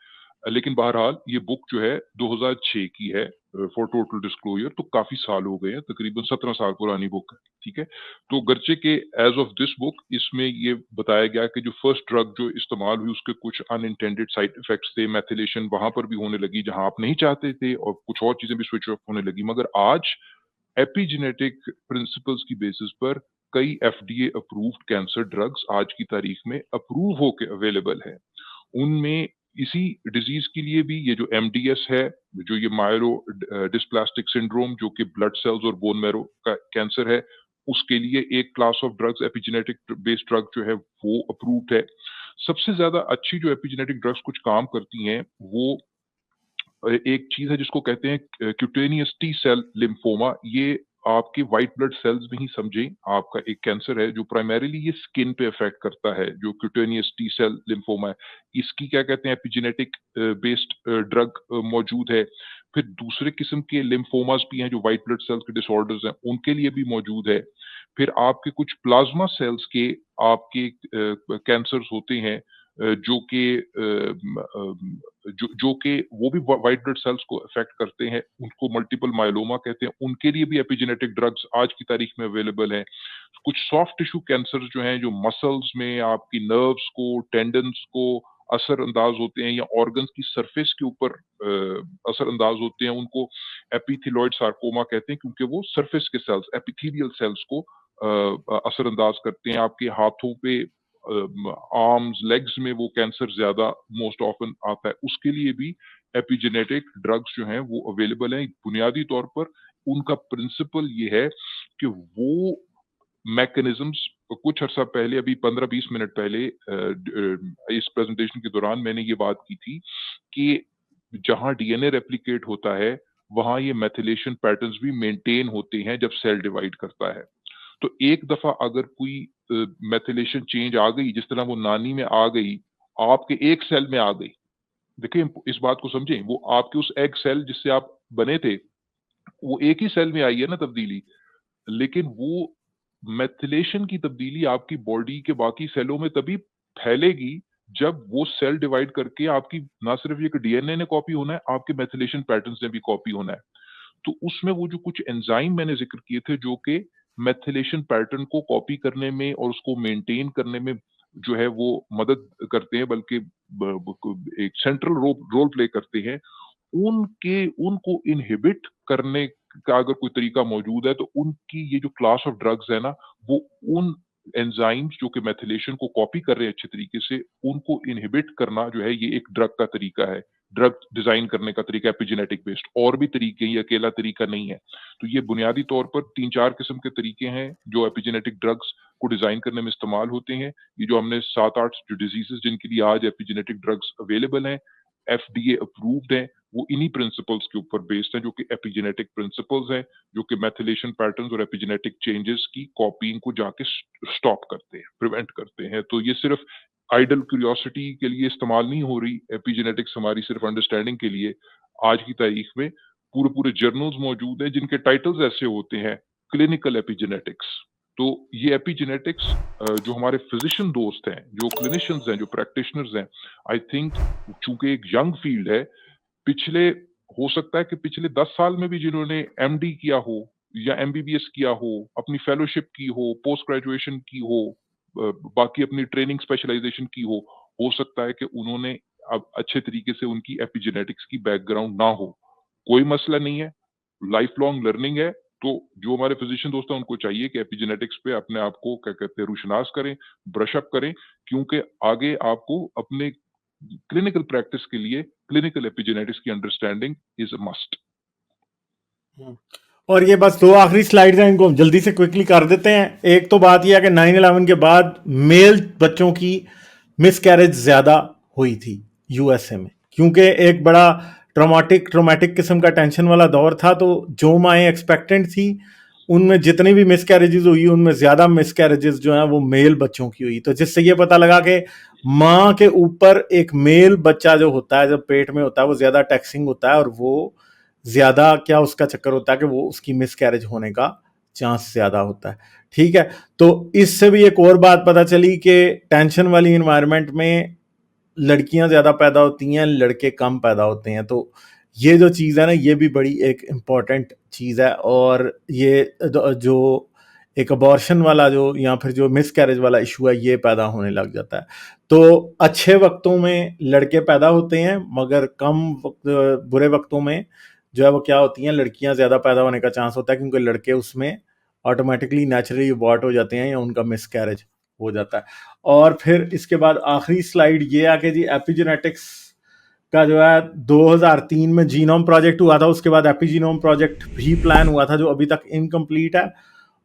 लेकिन बहरहाल ये बुक जो है 2006 की है, फॉर टोटल डिस्क्लोजर, तो काफी साल हो गए हैं, तकरीबन 17 साल पुरानी बुक है, ठीक है। तो गर्चे के एज ऑफ दिस बुक इसमें ये बताया गया कि जो फर्स्ट ड्रग जो इस्तेमाल हुई उसके कुछ अनइंटेंडेड साइड इफेक्ट्स थे, मैथिलेशन वहां पर भी होने लगी जहां आप नहीं चाहते थे, और कुछ और चीजें भी स्विच ऑफ होने लगी। मगर आज एपिजेनेटिक प्रिंसिपल्स की बेसिस पर कई एफडीए अप्रूव्ड कैंसर ड्रग्स आज की तारीख में अप्रूव होके अवेलेबल है। उनमें इसी डिजीज के लिए भी ये जो एमडीएस है, जो ये मायलो डिस्प्लास्टिक सिंड्रोम जो कि ब्लड सेल्स और बोन मैरो का कैंसर है, उसके लिए एक class of drugs epigenetic based drug जो है वो अप्रूव्ड है। सबसे ज्यादा अच्छी जो एपिजेनेटिक ड्रग्स कुछ काम करती हैं वो एक चीज है जिसको कहते हैं क्यूटेनियस टी सेल लिम्फोमा। ये आपके व्हाइट ब्लड सेल्स में ही समझें आपका एक कैंसर है जो प्राइमरीली ये स्किन पे इफेक्ट करता है, जो क्यूटेनियस टी सेल लिम्फोमा है। इसकी क्या कहते हैं एपिजेनेटिक बेस्ड ड्रग मौजूद है। फिर दूसरे किस्म के लिम्फोमास भी हैं जो व्हाइट ब्लड सेल्स के डिसऑर्डर्स हैं, उनके लिए भी मौजूद है। फिर आपके कुछ प्लाज्मा सेल्स के आपके कैंसर्स होते हैं जो कि जो कि वो भी व्हाइट ब्लड सेल्स को अफेक्ट करते हैं, उनको मल्टीपल मायलोमा कहते हैं, उनके लिए भी एपिजेनेटिक ड्रग्स आज की तारीख में अवेलेबल हैं। कुछ सॉफ्ट टिश्यू कैंसर जो हैं, जो मसल्स में आपकी नर्व्स को, टेंडन्स को असर अंदाज होते हैं या ऑर्गन्स की सरफेस के ऊपर असर अंदाज होते हैं, उनको एपिथेलियोइड सार्कोमा कहते हैं, क्योंकि वो सरफेस के सेल्स, एपिथेलियल सेल्स को असर अंदाज करते हैं। आपके हाथों पे, आर्म्स, लेग्स में वो कैंसर ज्यादा मोस्ट ऑफन आता है, उसके लिए भी एपिजेनेटिक ड्रग्स जो हैं वो अवेलेबल हैं। बुनियादी तौर पर उनका प्रिंसिपल ये है कि वो मैकेनिज्म्स, कुछ अर्सा पहले, अभी 15-20 मिनट पहले इस प्रेजेंटेशन के दौरान मैंने ये बात की थी कि जहां डीएनए रेप्लिकेट होता है वहां ये मेथिलेशन पैटर्न्स भी मेंटेन होते हैं जब सेल डिवाइड करता है। तो एक दफा अगर कोई मेथिलेशन चेंज आ गई, जिस तरह वो नानी में आ गई, आपके एक सेल में आ गई, देखिए इस बात को समझें, वो आपके उस एग सेल जिससे आप बने थे, वो एक ही सेल में आई है ना तब्दीली, लेकिन वो मेथिलेशन की तब्दीली आपकी बॉडी के बाकी सेलों में तभी फैलेगी जब वो सेल डिवाइड करके आपकी ना सिर्फ ये डीएनए ने कॉपी होना है, आपके मेथिलेशन पैटर्न्स ने भी कॉपी होना है। तो उसमें वो जो कुछ एंजाइम मैंने जिक्र किए थे जो कि मेथिलेशन पैटर्न को कॉपी करने में और उसको मेंटेन करने में जो है वो मदद करते हैं, बल्कि एक सेंट्रल रोल प्ले करते हैं, उनको इनहिबिट करने का अगर कोई तरीका मौजूद है, तो उनकी ये जो क्लास ऑफ ड्रग्स है ना, वो उन एंजाइम्स जो कि मेथिलेशन को कॉपी कर रहे हैं अच्छे तरीके से, उनको इनहिबिट करना जो है, ये एक ड्रग का तरीका है। ड्रग डिज़ाइन करने का तरीका एपिजेनेटिक बेस्ड। और भी तरीके हैं, ये अकेला तरीका नहीं है। तो ये बुनियादी तौर पर 3-4 किस्म के तरीके हैं, जो एपिजेनेटिक ड्रग्स को डिज़ाइन करने में इस्तेमाल होते हैं। ये जो हमने 7-8 जो डिजीज़ेज़ जिनके लिए आज एपिजेनेटिक ड्रग्स अवेलेबल हैं, एफडीए अप्रूव्ड हैं, वो इन्हीं प्रिंसिपल्स के ऊपर बेस्ड हैं, जो कि एपिजेनेटिक प्रिंसिपल्स हैं, जो कि मेथिलेशन पैटर्न्स और एपिजेनेटिक चेंजेस की कॉपीइंग को जाके स्टॉप करते हैं, प्रिवेंट करते हैं। तो ये सिर्फ आइडल क्यूरियोसिटी के लिए इस्तेमाल नहीं हो रही एपिजेनेटिक्स, हमारी सिर्फ अंडरस्टैंडिंग के लिए। आज की तारीख में पूरे-पूरे जर्नल्स मौजूद हैं, जिनके टाइटल्स ऐसे होते हैं, क्लिनिकल एपिजेनेटिक्स। तो ये एपिजेनेटिक्स जो हमारे फिजिशियन दोस्त हैं, जो क्लिनिशियंस हैं, जो प्रैक्टिशनर्स हैं, आई थिंक चूँकि एक यंग फील्ड है, पिछले हो सकता है कि पिछले 10 साल में भी जिन्होंने एमडी किया हो या एमबीबीएस किया हो, अपनी फेलोशिप की हो, पोस्ट ग्रेजुएशन की हो, बाकी अपनी ट्रेनिंग स्पेशलाइजेशन की हो सकता है कि उन्होंने अब अच्छे तरीके से उनकी एपिजेनेटिक्स की बैकग्राउंड ना हो। कोई मसला नहीं है, लाइफ लॉन्ग लर्निंग है, तो जो हमारे फिजिशियन दोस्त हैं उनको चाहिए कि एपिजेनेटिक्स पे अपने आप को क्या कहते हैं रुशनास करें, ब्रश अप करें, क्योंकि आगे आपको अपने क्लिनिकल प्रैक्टिस के लिए क्लिनिकल एपिजेनेटिक्स की अंडरस्टैंडिंग इज अ मस्ट। और ये बस 2 आखिरी स्लाइड्स हैं, इनको हम जल्दी से क्विकली कर देते हैं। एक तो बात यह है कि 9/11 के बाद मेल बच्चों की मिसकैरेज ज़्यादा हुई थी यूएसए में, क्योंकि एक बड़ा ट्रोमैटिक किस्म का टेंशन वाला दौर था। तो जो माएँ एक्सपेक्टेंट थी, उनमें जितनी भी मिसकैरेजेस हुई, उनमें ज़्यादा मिसकैरेजेस जो हैं वो मेल बच्चों की हुई। तो जिससे ये पता लगा कि माँ के ऊपर एक मेल बच्चा जो होता है, जब पेट में होता है, वो ज़्यादा टैक्सिंग होता है, और वो ज़्यादा क्या उसका चक्कर होता है कि वो उसकी मिसकैरेज होने का चांस ज़्यादा होता है। ठीक है, तो इससे भी एक और बात पता चली कि टेंशन वाली इन्वायरमेंट में लड़कियां ज़्यादा पैदा होती हैं, लड़के कम पैदा होते हैं। तो ये जो चीज़ है ना, ये भी बड़ी एक इम्पॉर्टेंट चीज़ है। और ये जो एक अबॉर्शन वाला जो या फिर जो मिसकैरेज वाला इशू है, ये पैदा होने लग जाता है। तो अच्छे वक्तों में लड़के पैदा होते हैं, मगर कम बुरे वक्तों में जो है वो क्या होती हैं, लड़कियां ज़्यादा पैदा होने का चांस होता है, क्योंकि लड़के उसमें ऑटोमेटिकली नेचुरली अबॉर्ट हो जाते हैं या उनका मिसकैरेज हो जाता है। और फिर इसके बाद आखिरी स्लाइड ये आके जी, एपिजेनेटिक्स का जो है 2003 में जीनोम प्रोजेक्ट हुआ था, उसके बाद एपिजीनोम प्रोजेक्ट भी प्लान हुआ था, जो अभी तक इनकम्प्लीट है।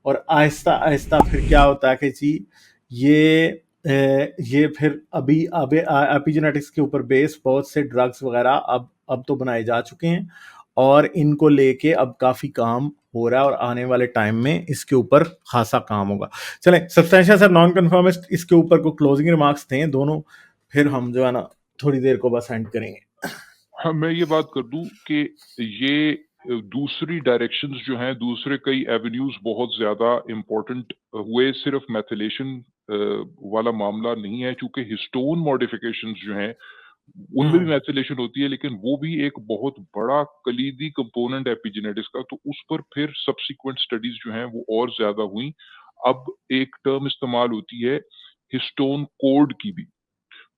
और आहिस्ता आहिस्ता फिर क्या होता है कि जी ये फिर अभी एपिजेनेटिक्स के ऊपर बेस बहुत से ड्रग्स वगैरह अब तो बनाए जा चुके हैं, और इनको लेके अब काफ़ी काम हो रहा है, और आने वाले टाइम में इसके ऊपर खासा काम होगा। चलें, सब्सटेंशियल सर नॉन कन्फर्मिस्ट, इसके ऊपर को क्लोजिंग रिमार्क्स थे दोनों, फिर हम जो है ना थोड़ी देर को बस एंड करेंगे। हाँ, मैं ये बात कर दूं कि ये दूसरी डायरेक्शंस जो हैं, दूसरे कई एवेन्यूज बहुत ज्यादा इम्पोर्टेंट हुए। सिर्फ मैथिलेशन वाला मामला नहीं है, चूंकि हिस्टोन मॉडिफिकेशंस जो हैं उनमें भी मैथिलेशन होती है, लेकिन वो भी एक बहुत बड़ा कलीदी कंपोनेंट है एपिजेनेटिक्स का। तो उस पर फिर सब्सिक्वेंट स्टडीज जो हैं वो और ज्यादा हुई। अब एक टर्म इस्तेमाल होती है हिस्टोन कोड की भी।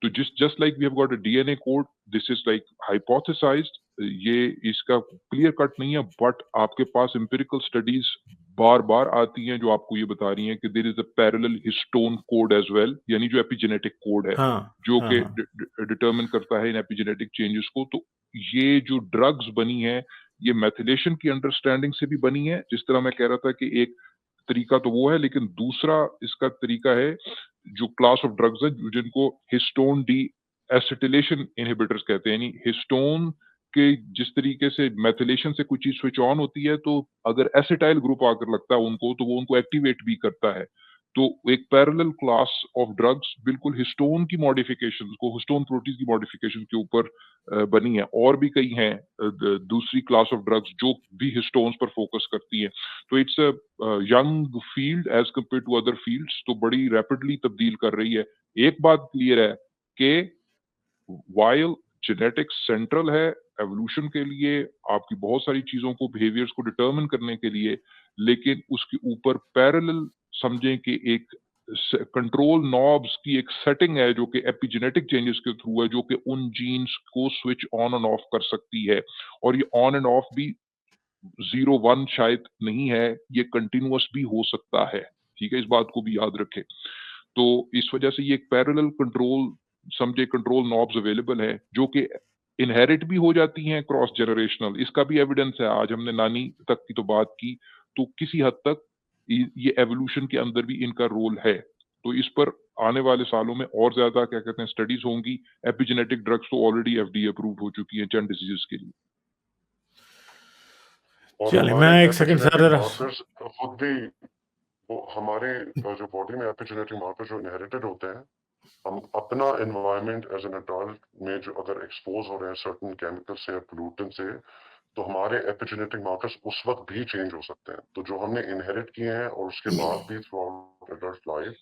तो just like we have got a DNA code, this is like hypothesized, ये इसका क्लियर कट नहीं है, बट आपके पास एम्पिरिकल स्टडीज बार बार आती हैं जो आपको ये बता रही हैं कि there is a parallel histone code as well, यानी जो एपिजेनेटिक कोड है हाँ, जो हाँ, कि हाँ। डिटरमिन करता है इन एपिजेनेटिक चेंजेस को। तो ये जो ड्रग्स बनी है, ये मैथिलेशन की अंडरस्टैंडिंग से भी बनी है। जिस तरह मैं कह रहा था कि एक तरीका तो वो है, लेकिन दूसरा इसका तरीका है जो क्लास ऑफ ड्रग्स है जिनको हिस्टोन डी एसिटिलेशन इनहिबिटर्स कहते हैं। यानी हिस्टोन के जिस तरीके से मैथिलेशन से कोई चीज स्विच ऑन होती है, तो अगर एसिटाइल ग्रुप आकर लगता है उनको, तो वो उनको एक्टिवेट भी करता है। तो एक पैरेलल क्लास ऑफ ड्रग्स बिल्कुल हिस्टोन की मॉडिफिकेशन को, हिस्टोन प्रोटीन की मॉडिफिकेशन के ऊपर बनी है। और भी कई हैं दूसरी क्लास ऑफ ड्रग्स जो भी हिस्टोन्स पर फोकस करती हैं। तो it's a young field as compared to other fields, तो बड़ी रैपिडली तब्दील कर रही है। एक बात क्लियर है कि वाइल जेनेटिक्स सेंट्रल है एवोल्यूशन के लिए, आपकी बहुत सारी चीजों को, बिहेवियर्स को डिटरमिन करने के लिए, लेकिन उसके ऊपर पैरेलल समझें कि एक कंट्रोल नॉब्स की एक सेटिंग है जो कि एपिजेनेटिक चेंजेस के थ्रू है, जो कि उन जीन्स को स्विच ऑन एंड ऑफ कर सकती है। और ये ऑन एंड ऑफ भी 0-1 शायद नहीं है, ये कंटिन्यूअस भी हो सकता है। ठीक है, इस बात को भी याद रखें। तो इस वजह से ये एक पैरेलल कंट्रोल समझे कंट्रोल नॉब्स अवेलेबल है जो कि इनहेरिट भी हो जाती हैं क्रॉस जनरेशनल। इसका भी एविडेंस है। आज हमने नानी तक की तो बात की, तो किसी हद तक ये एवोल्यूशन के अंदर भी इनका रोल है। तो इस पर आने वाले सालों में और ज्यादा क्या कहते हैं स्टडीज होंगी। एपिजेनेटिक ड्रग्स तो ऑलरेडी एफडीए अप्रूव्ड हो चुकी हैं चंद डिजीजेस के लिए। और चलिए हमारे मैं एक सेकंड सर एपिजेनेटिक जरा मार्कर्स खुद भी वो हमारे जो बॉडी में एपिजेनेटिक मार्कर्स जो इनहेरिटेड होते हैं, हम अपना एनवायरनमेंट एज एन अडल्ट में जो अगर एक्सपोज हो रहे हैं सर्टेन केमिकल से या पोल्यूटेंट से, तो हमारे एपिजेनेटिक मार्कर्स उस वक्त भी चेंज हो सकते हैं। तो जो हमने इनहेरिट किए हैं और उसके बाद भी थ्रू आउट एडल्ट लाइफ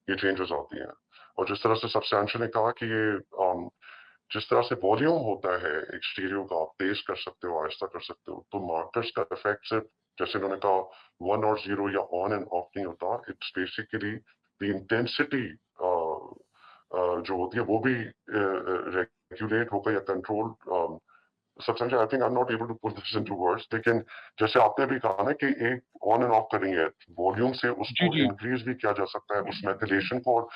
ये चेंजेस आती हैं। और जिस तरह से सब्सटेंशियल ने कहा कि ये जिस तरह से वॉल्यूम होता है एक स्टीरियो का, आप तेज कर सकते हो, आहिस्ता कर सकते हो, तो मार्कर्स का इफेक्ट सिर्फ जैसे उन्होंने कहा 1 और 0 या ऑन एंड ऑफ नहीं होता। इट्स बेसिकली द इंटेंसिटी जो होती है वो भी रेगुलेट होकर या control substantial. I think I am not able to put this into words, लेकिन जैसे आपने भी कहा ना कि एक ऑन एंड ऑफ करेंगे वॉल्यूम से जी उसको जी इंक्रीज भी किया जा सकता है उस मेथिलेशन को, और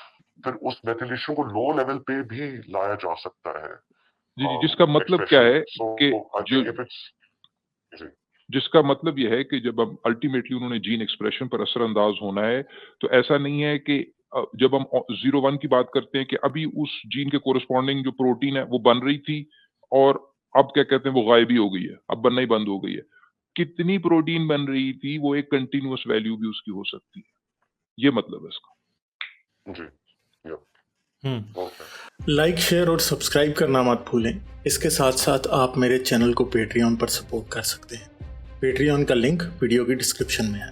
फिर उस मेथिलेशन को लो लेवल पे भी लाया जा सकता है जी जी, जिसका मतलब क्या एक्सप्रेशन है में। सो कि आई जो थिंक इफ इट्स जिसका मतलब यह है कि जब हम अल्टीमेटली उन्होंने जीन एक्सप्रेशन पर असरअंदाज होना है, तो ऐसा नहीं है कि जब हम 0-1 की बात करते हैं कि अभी उस जीन के कोरस्पॉन्डिंग जो प्रोटीन है वो बन रही थी और अब क्या कहते हैं वो गायब ही हो गई है, अब बनना ही बंद हो गई है। कितनी प्रोटीन बन रही थी वो एक कंटिन्यूअस वैल्यू भी उसकी हो सकती है, ये मतलब है इसका। जी लाइक शेयर और सब्सक्राइब करना मत भूलें। इसके साथ साथ आप मेरे चैनल को पेट्रियन पर सपोर्ट कर सकते हैं। पेट्रियन का लिंक वीडियो की डिस्क्रिप्शन में है।